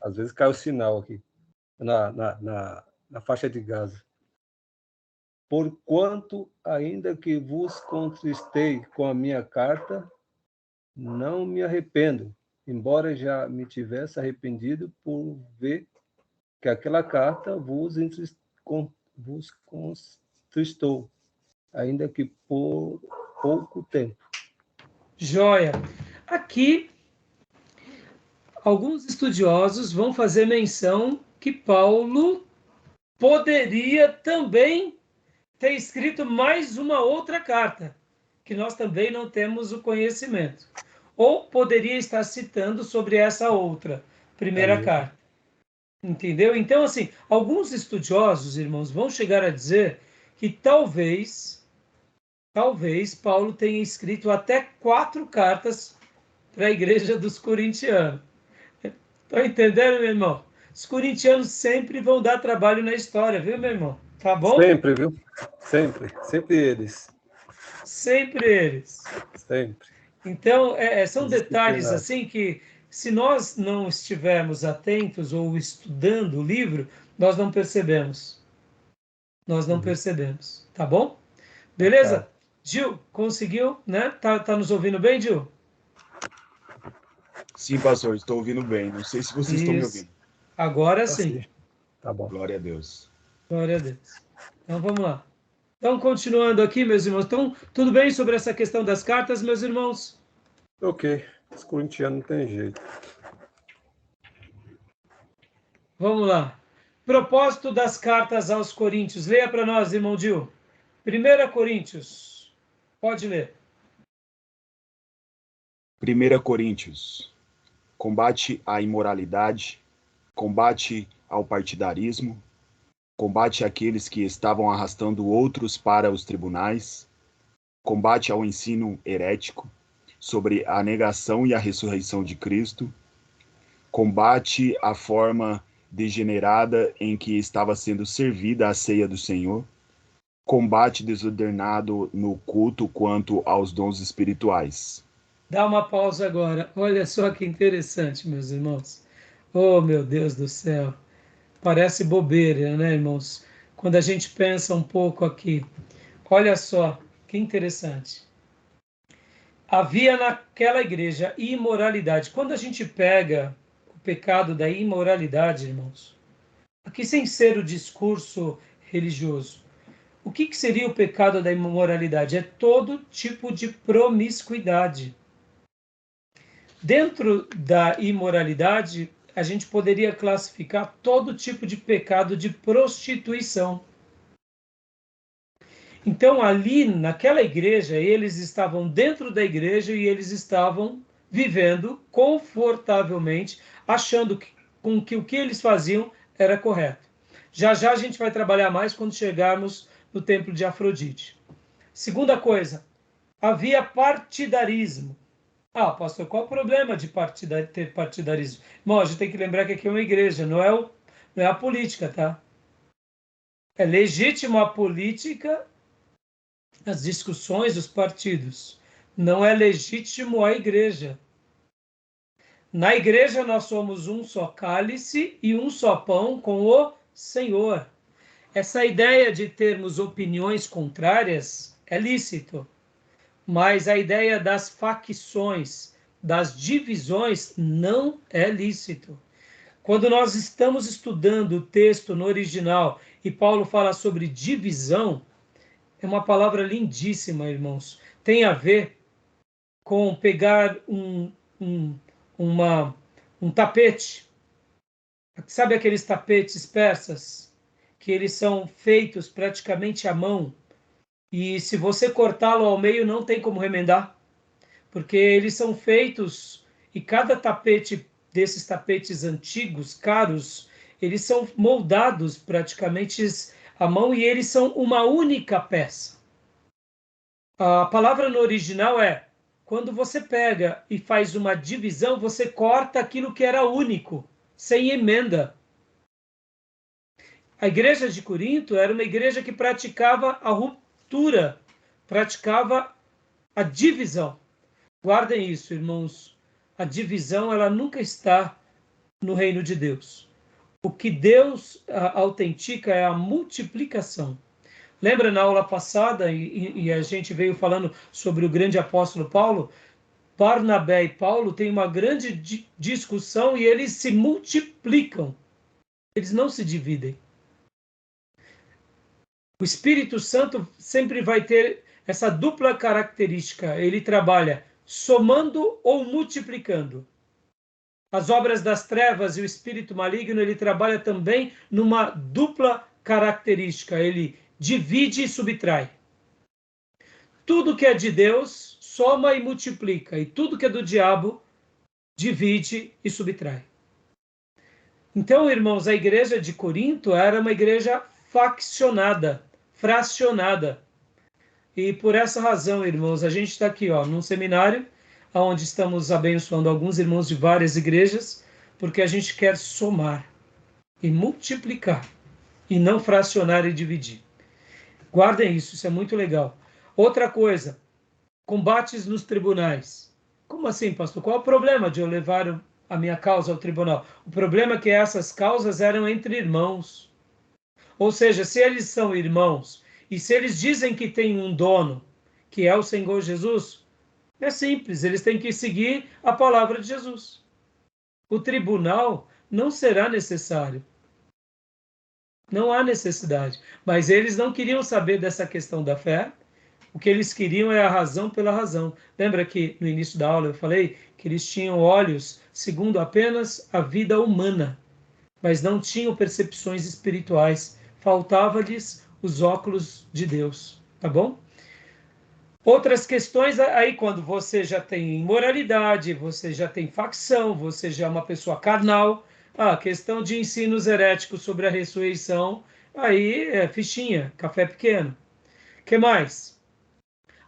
Às vezes cai o sinal aqui, na faixa de Gaza. Porquanto, ainda que vos contristei com a minha carta, não me arrependo, embora já me tivesse arrependido por ver que aquela carta vos contristou, ainda que por pouco tempo. Joia. Aqui, alguns estudiosos vão fazer menção que Paulo poderia também ter escrito mais uma outra carta, que nós também não temos o conhecimento. Ou poderia estar citando sobre essa outra primeira carta. Entendeu? Então, assim, alguns estudiosos, irmãos, vão chegar a dizer que talvez Paulo tenha escrito até 4 cartas para a igreja dos corintianos. Estão entendendo, meu irmão? Os corintianos sempre vão dar trabalho na história, viu, meu irmão? Tá bom? Sempre, viu? Sempre. Sempre eles. Sempre eles. Sempre. Então, são detalhes assim que, se nós não estivermos atentos ou estudando o livro, nós não percebemos. Nós não percebemos. Tá bom? Beleza? Gil, conseguiu, né? Tá nos ouvindo bem, Gil? Sim, pastor, estou ouvindo bem. Não sei se vocês estão me ouvindo. Agora sim. Tá bom. Glória a Deus. Glória a Deus. Então, vamos lá. Então, continuando aqui, meus irmãos. Então, tudo bem sobre essa questão das cartas, meus irmãos? Ok. Os corintianos não tem jeito. Vamos lá. Propósito das cartas aos Coríntios. Leia para nós, irmão Gil. 1 Coríntios. Pode ler. 1 Coríntios. Combate à imoralidade, combate ao partidarismo, combate àqueles que estavam arrastando outros para os tribunais, combate ao ensino herético sobre a negação e a ressurreição de Cristo, combate à forma degenerada em que estava sendo servida a ceia do Senhor, combate desordenado no culto quanto aos dons espirituais. Dá uma pausa agora. Olha só que interessante, meus irmãos. Oh, meu Deus do céu. Parece bobeira, né, irmãos? Quando a gente pensa um pouco aqui. Olha só, que interessante. Havia naquela igreja imoralidade. Quando a gente pega o pecado da imoralidade, irmãos, aqui sem ser o discurso religioso, o que seria o pecado da imoralidade? É todo tipo de promiscuidade. Dentro da imoralidade, a gente poderia classificar todo tipo de pecado de prostituição. Então, ali, naquela igreja, eles estavam dentro da igreja e eles estavam vivendo confortavelmente, achando que o que eles faziam era correto. Já já a gente vai trabalhar mais quando chegarmos no templo de Afrodite. Segunda coisa, havia partidarismo. Ah, pastor, qual o problema de ter partidarismo? Irmão, a gente tem que lembrar que aqui é uma igreja, não é a política, tá? É legítimo a política, as discussões dos partidos. Não é legítimo a igreja. Na igreja nós somos um só cálice e um só pão com o Senhor. Essa ideia de termos opiniões contrárias é lícito. Mas a ideia das facções, das divisões, não é lícito. Quando nós estamos estudando o texto no original e Paulo fala sobre divisão, é uma palavra lindíssima, irmãos. Tem a ver com pegar um tapete. Sabe aqueles tapetes persas? Que eles são feitos praticamente à mão. E se você cortá-lo ao meio, não tem como remendar, porque eles são feitos, e cada tapete desses tapetes antigos, caros, eles são moldados praticamente à mão e eles são uma única peça. A palavra no original é, quando você pega e faz uma divisão, você corta aquilo que era único, sem emenda. A igreja de Corinto era uma igreja que praticava a ruptura, praticava a divisão. Guardem isso, irmãos. A divisão, ela nunca está no reino de Deus. O que Deus autentica é a multiplicação. Lembra na aula passada, e a gente veio falando sobre o grande apóstolo Paulo? Barnabé e Paulo têm uma grande discussão e eles se multiplicam. Eles não se dividem. O Espírito Santo sempre vai ter essa dupla característica. Ele trabalha somando ou multiplicando. As obras das trevas e o espírito maligno, ele trabalha também numa dupla característica, ele divide e subtrai. Tudo que é de Deus soma e multiplica, e tudo que é do diabo divide e subtrai. Então, irmãos, a igreja de Corinto era uma igreja faccionada, fracionada. E por essa razão, irmãos, a gente está aqui, num seminário, onde estamos abençoando alguns irmãos de várias igrejas, porque a gente quer somar e multiplicar, e não fracionar e dividir. Guardem isso, isso é muito legal. Outra coisa, combates nos tribunais. Como assim, pastor? Qual é o problema de eu levar a minha causa ao tribunal? O problema é que essas causas eram entre irmãos. Ou seja, se eles são irmãos, e se eles dizem que tem um dono, que é o Senhor Jesus, é simples, eles têm que seguir a palavra de Jesus. O tribunal não será necessário. Não há necessidade. Mas eles não queriam saber dessa questão da fé. O que eles queriam é a razão pela razão. Lembra que no início da aula eu falei que eles tinham olhos segundo apenas a vida humana, mas não tinham percepções espirituais. Faltava-lhes os óculos de Deus, tá bom? Outras questões, aí quando você já tem imoralidade, você já tem facção, você já é uma pessoa carnal, a questão de ensinos heréticos sobre a ressurreição, aí é fichinha, café pequeno. O que mais?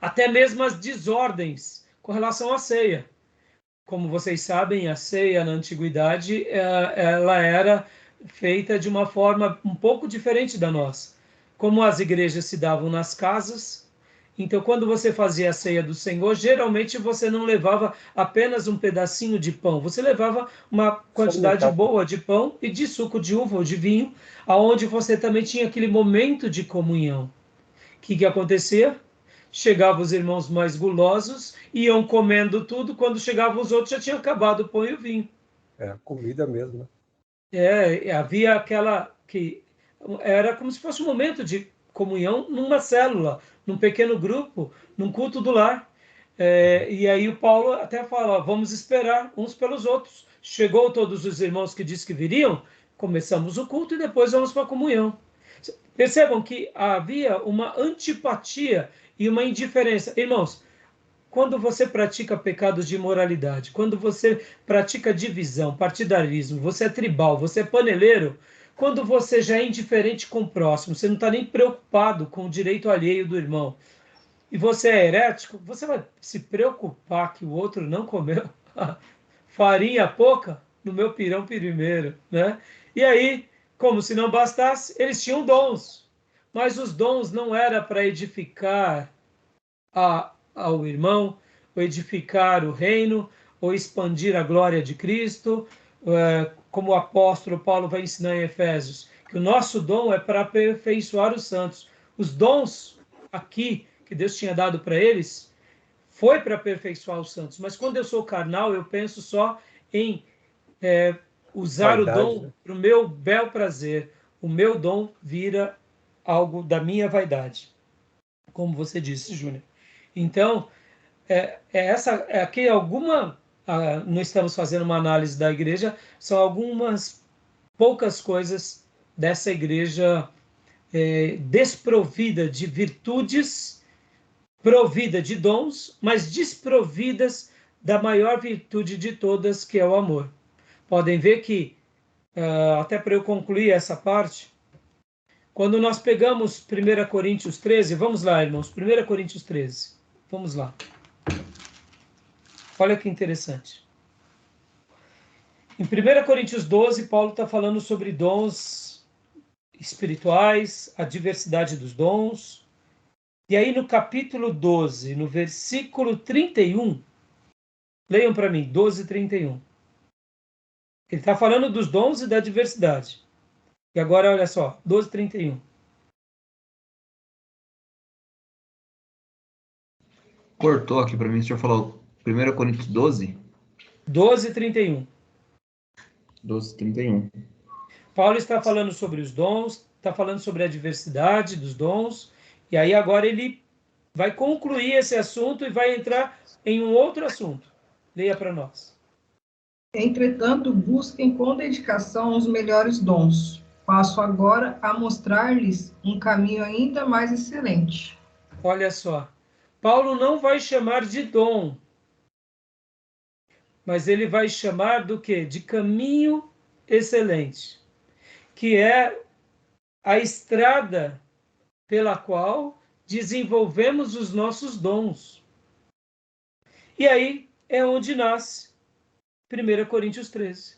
Até mesmo as desordens com relação à ceia. Como vocês sabem, a ceia na antiguidade, ela era feita de uma forma um pouco diferente da nossa. Como as igrejas se davam nas casas, então quando você fazia a ceia do Senhor, geralmente você não levava apenas um pedacinho de pão, você levava uma quantidade boa de pão e de suco de uva ou de vinho, aonde você também tinha aquele momento de comunhão. O que acontecia? Chegavam os irmãos mais gulosos, iam comendo tudo, quando chegavam os outros já tinha acabado o pão e o vinho. É, comida mesmo, né? Havia aquela que era como se fosse um momento de comunhão numa célula, num pequeno grupo, num culto do lar. E aí o Paulo até fala, vamos esperar uns pelos outros. Chegou todos os irmãos que disse que viriam, começamos o culto e depois vamos para a comunhão. Percebam que havia uma antipatia e uma indiferença. Irmãos, quando você pratica pecados de imoralidade, quando você pratica divisão, partidarismo, você é tribal, você é paneleiro, quando você já é indiferente com o próximo, você não está nem preocupado com o direito alheio do irmão, e você é herético, você vai se preocupar que o outro não comeu farinha pouca no meu pirão primeiro, né? E aí, como se não bastasse, eles tinham dons, mas os dons não era para edificar ao irmão, ou edificar o reino, ou expandir a glória de Cristo, como o apóstolo Paulo vai ensinar em Efésios, que o nosso dom é para aperfeiçoar os santos. Os dons aqui que Deus tinha dado para eles foi para aperfeiçoar os santos, mas quando eu sou carnal, eu penso só em usar vaidade, o dom, né, para o meu bel prazer. O meu dom vira algo da minha vaidade, como você disse, Júnior. Então, aqui não estamos fazendo uma análise da igreja, são algumas poucas coisas dessa igreja desprovida de virtudes, provida de dons, mas desprovidas da maior virtude de todas, que é o amor. Podem ver que, até para eu concluir essa parte, quando nós pegamos 1 Coríntios 13, vamos lá, irmãos, 1 Coríntios 13, vamos lá. Olha que interessante. Em 1 Coríntios 12, Paulo está falando sobre dons espirituais, a diversidade dos dons. E aí no capítulo 12, no versículo 31, leiam para mim, 12, 31. Ele está falando dos dons e da diversidade. E agora, olha só, 12, 31. Cortou aqui para mim, o senhor falou 1 Coríntios 12? 12, 31. 12, 31. Paulo está falando sobre os dons, está falando sobre a diversidade dos dons, e aí agora ele vai concluir esse assunto e vai entrar em um outro assunto. Leia para nós. Entretanto, busquem com dedicação os melhores dons, Passo agora a mostrar-lhes um caminho ainda mais excelente. Olha só, Paulo não vai chamar de dom, mas ele vai chamar do quê? De caminho excelente, que é a estrada pela qual desenvolvemos os nossos dons. E aí é onde nasce 1 Coríntios 13.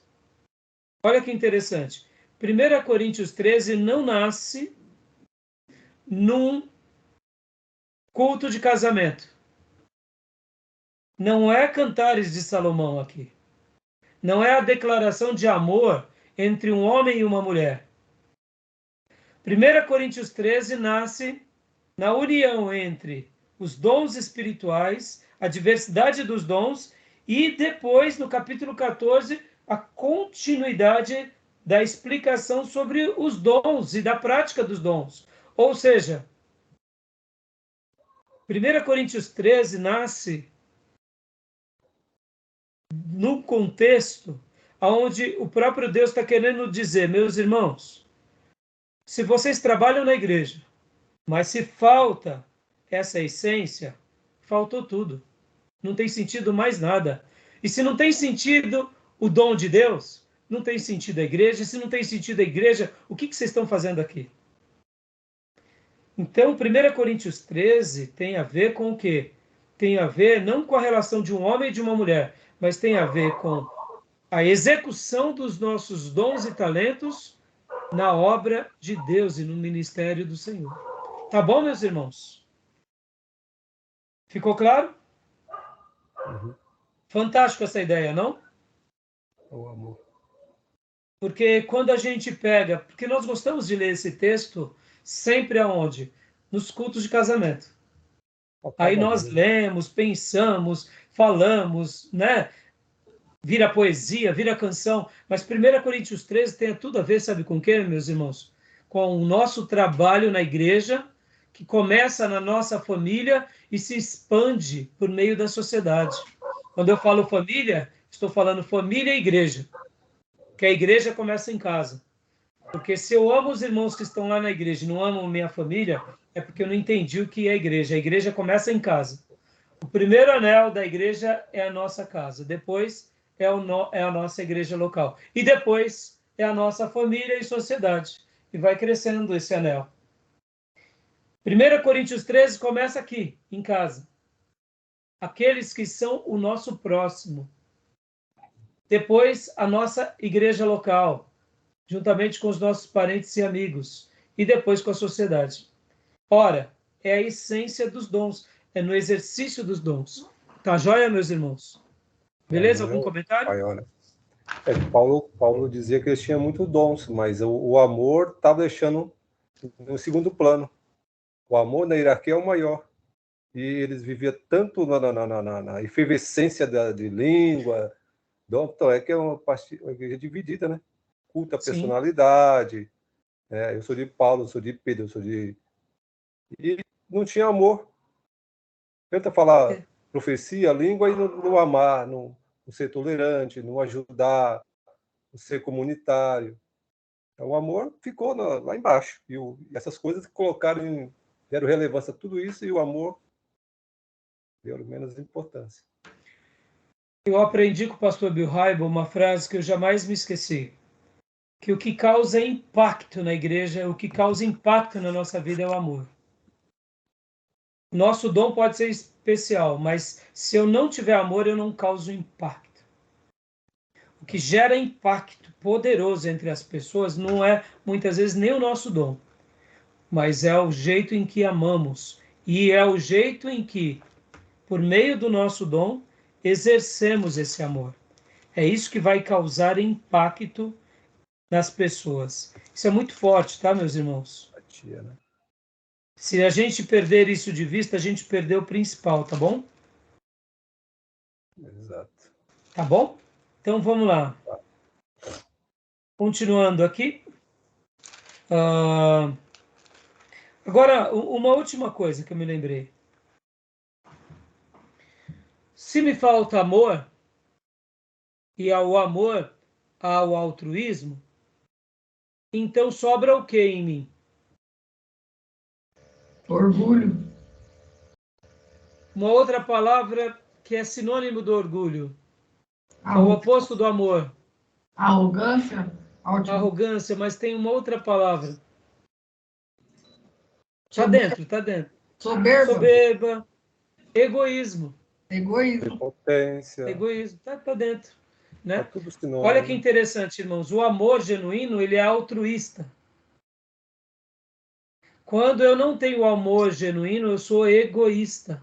Olha que interessante. 1 Coríntios 13 não nasce num culto de casamento. Não é Cantares de Salomão aqui. Não é a declaração de amor entre um homem e uma mulher. 1 Coríntios 13 nasce na união entre os dons espirituais, a diversidade dos dons, e depois, no capítulo 14, a continuidade da explicação sobre os dons e da prática dos dons. Ou seja, 1 Coríntios 13 nasce no contexto onde o próprio Deus está querendo dizer, meus irmãos, se vocês trabalham na igreja, mas se falta essa essência, faltou tudo. Não tem sentido mais nada. E se não tem sentido o dom de Deus, não tem sentido a igreja. E se não tem sentido a igreja, o que vocês estão fazendo aqui? Então, 1 Coríntios 13 tem a ver com o quê? Tem a ver não com a relação de um homem e de uma mulher, mas tem a ver com a execução dos nossos dons e talentos na obra de Deus e no ministério do Senhor. Tá bom, meus irmãos? Ficou claro? Uhum. Fantástico essa ideia, não? O amor. Porque quando a gente pega... Porque nós gostamos de ler esse texto sempre aonde? Nos cultos de casamento. Aí nós lemos, pensamos, falamos, né? Vira poesia, vira canção. Mas 1 Coríntios 13 tem tudo a ver, sabe com o quê, meus irmãos? Com o nosso trabalho na igreja, que começa na nossa família e se expande por meio da sociedade. Quando eu falo família, estou falando família e igreja. Que a igreja começa em casa. Porque se eu amo os irmãos que estão lá na igreja e não amo minha família, é porque eu não entendi o que é a igreja. A igreja começa em casa. O primeiro anel da igreja é a nossa casa. Depois é a nossa igreja local. E depois é a nossa família e sociedade. E vai crescendo esse anel. 1 Coríntios 13 começa aqui, em casa. Aqueles que são o nosso próximo. Depois, a nossa igreja local, juntamente com os nossos parentes e amigos. E depois com a sociedade. Ora, é a essência dos dons. É no exercício dos dons. Tá joia, meus irmãos? Beleza? Algum comentário? Pai, olha. Paulo dizia que eles tinham muito dons, mas o amor estava deixando no segundo plano. O amor na hierarquia é o maior. E eles viviam tanto na efervescência de língua. Então, é que é uma igreja dividida, né? Culta a personalidade. Eu sou de Paulo, eu sou de Pedro, eu sou de... E não tinha amor. Tenta falar profecia, língua, e não amar, não ser tolerante, não ajudar, não ser comunitário. Então, o amor ficou lá embaixo. E essas coisas colocaram, deram relevância a tudo isso, e o amor deu menos importância. Eu aprendi com o pastor Bill Hybel uma frase que eu jamais me esqueci. Que o que causa impacto na igreja, o que causa impacto na nossa vida é o amor. Nosso dom pode ser especial, mas se eu não tiver amor, eu não causo impacto. O que gera impacto poderoso entre as pessoas não é, muitas vezes, nem o nosso dom, mas é o jeito em que amamos. E é o jeito em que, por meio do nosso dom, exercemos esse amor. É isso que vai causar impacto nas pessoas. Isso é muito forte, tá, meus irmãos? Se a gente perder isso de vista, a gente perdeu o principal, tá bom? Exato. Tá bom? Então vamos lá. Continuando aqui. Agora, uma última coisa que eu me lembrei. Se me falta amor, e ao amor há o altruísmo, então sobra o que em mim? Orgulho. Uma outra palavra que é sinônimo do orgulho. É o oposto do amor. Arrogância. Altivez. Arrogância, mas tem uma outra palavra. Está Soberba. dentro, está dentro. Soberba. Soberba. Egoísmo. Egoísmo. Potência. Egoísmo. Está dentro. Né? Tá tudo sinônimo. Olha que interessante, irmãos. O amor genuíno, ele é altruísta. Quando eu não tenho amor genuíno, eu sou egoísta.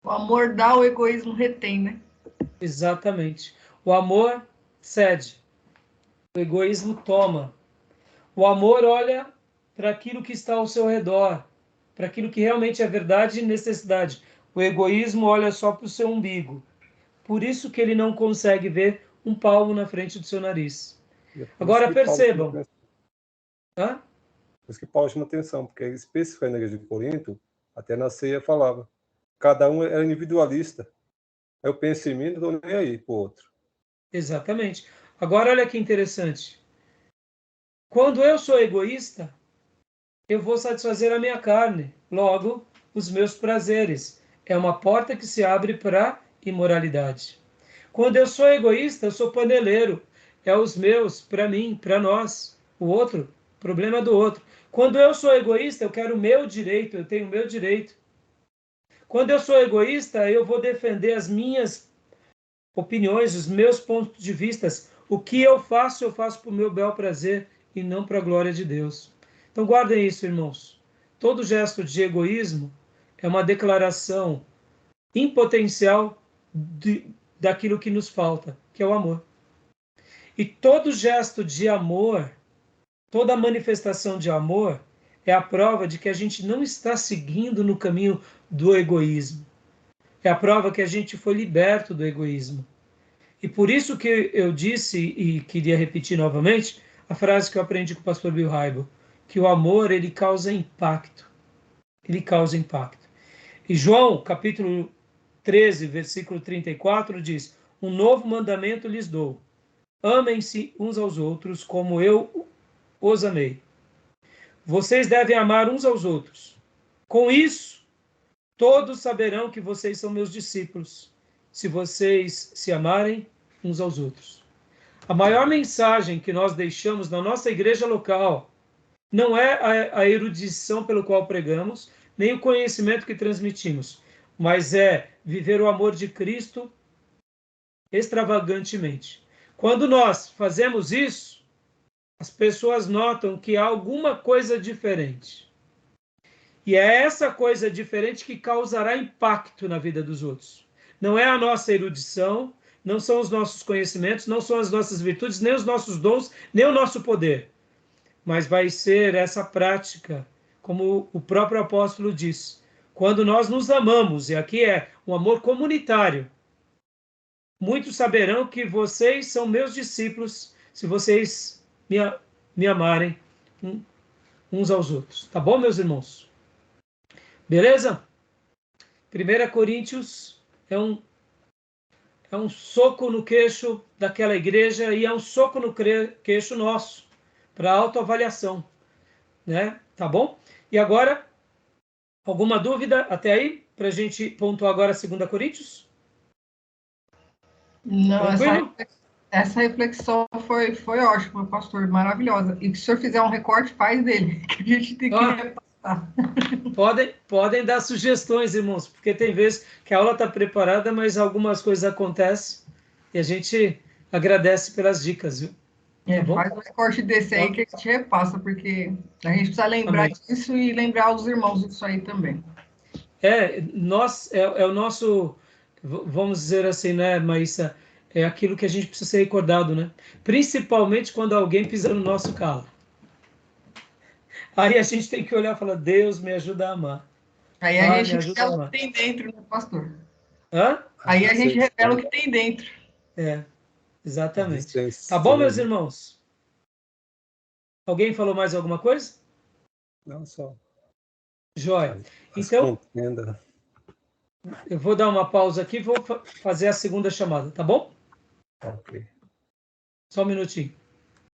O amor dá, o egoísmo retém, né? Exatamente. O amor cede. O egoísmo toma. O amor olha para aquilo que está ao seu redor, para aquilo que realmente é verdade e necessidade. O egoísmo olha só para o seu umbigo. Por isso que ele não consegue ver um palmo na frente do seu nariz. Agora percebam. Por isso que Paulo chama atenção, porque especificamente na igreja de Corinto, até na ceia falava, cada um era individualista. Eu penso em mim, não estou nem aí para o outro. Exatamente. Agora olha que interessante. Quando eu sou egoísta, eu vou satisfazer a minha carne, logo, os meus prazeres. É uma porta que se abre para imoralidade. Quando eu sou egoísta, eu sou paneleiro. É os meus, para mim, para nós. O outro, problema do outro. Quando eu sou egoísta, eu quero o meu direito, eu tenho o meu direito. Quando eu sou egoísta, eu vou defender as minhas opiniões, os meus pontos de vista. O que eu faço para o meu bel prazer e não para a glória de Deus. Então guardem isso, irmãos. Todo gesto de egoísmo é uma declaração impotencial daquilo que nos falta, que é o amor. E todo gesto de amor, toda manifestação de amor, é a prova de que a gente não está seguindo no caminho do egoísmo. É a prova que a gente foi liberto do egoísmo. E por isso que eu disse, e queria repetir novamente, a frase que eu aprendi com o pastor Bill Hybel, que o amor, ele causa impacto. Ele causa impacto. E João, capítulo 13, versículo 34, diz: um novo mandamento lhes dou. Amem-se uns aos outros como eu os amei. Vocês devem amar uns aos outros. Com isso, todos saberão que vocês são meus discípulos, se vocês se amarem uns aos outros. A maior mensagem que nós deixamos na nossa igreja local não é a erudição pelo qual pregamos, nem o conhecimento que transmitimos, mas é viver o amor de Cristo extravagantemente. Quando nós fazemos isso, as pessoas notam que há alguma coisa diferente. E é essa coisa diferente que causará impacto na vida dos outros. Não é a nossa erudição, não são os nossos conhecimentos, não são as nossas virtudes, nem os nossos dons, nem o nosso poder. Mas vai ser essa prática, como o próprio apóstolo diz, quando nós nos amamos, e aqui é um amor comunitário, muitos saberão que vocês são meus discípulos, se vocês me amarem uns aos outros. Tá bom, meus irmãos? Beleza? 1 Coríntios é um soco no queixo daquela igreja e é um soco no queixo nosso, para autoavaliação, né? Tá bom? E agora, alguma dúvida até aí? Para a gente pontuar agora 2 Coríntios? Não, Tranquilo? essa reflexão foi ótima, pastor, maravilhosa. E se o senhor fizer um recorte, faz dele, que a gente tem que repassar. Podem dar sugestões, irmãos, porque tem vezes que a aula está preparada, mas algumas coisas acontecem e a gente agradece pelas dicas, viu? Tá bom? Faz um recorte desse aí que a gente repassa, porque a gente precisa lembrar Amém. disso e lembrar os irmãos disso aí também. É o nosso, vamos dizer assim, né, Maísa? É aquilo que a gente precisa ser recordado, né? Principalmente quando alguém pisa no nosso calo. Aí a gente tem que olhar e falar, Deus me ajuda a amar. Aí a gente revela o que tem dentro, né, pastor? Hã? Aí a gente revela o que tem dentro. É, exatamente. Tá bom, meus irmãos? Alguém falou mais alguma coisa? Não, só. Jóia. Então, contenda. eu vou dar uma pausa aqui e vou fazer a segunda chamada, tá bom? Ok. Só um minutinho.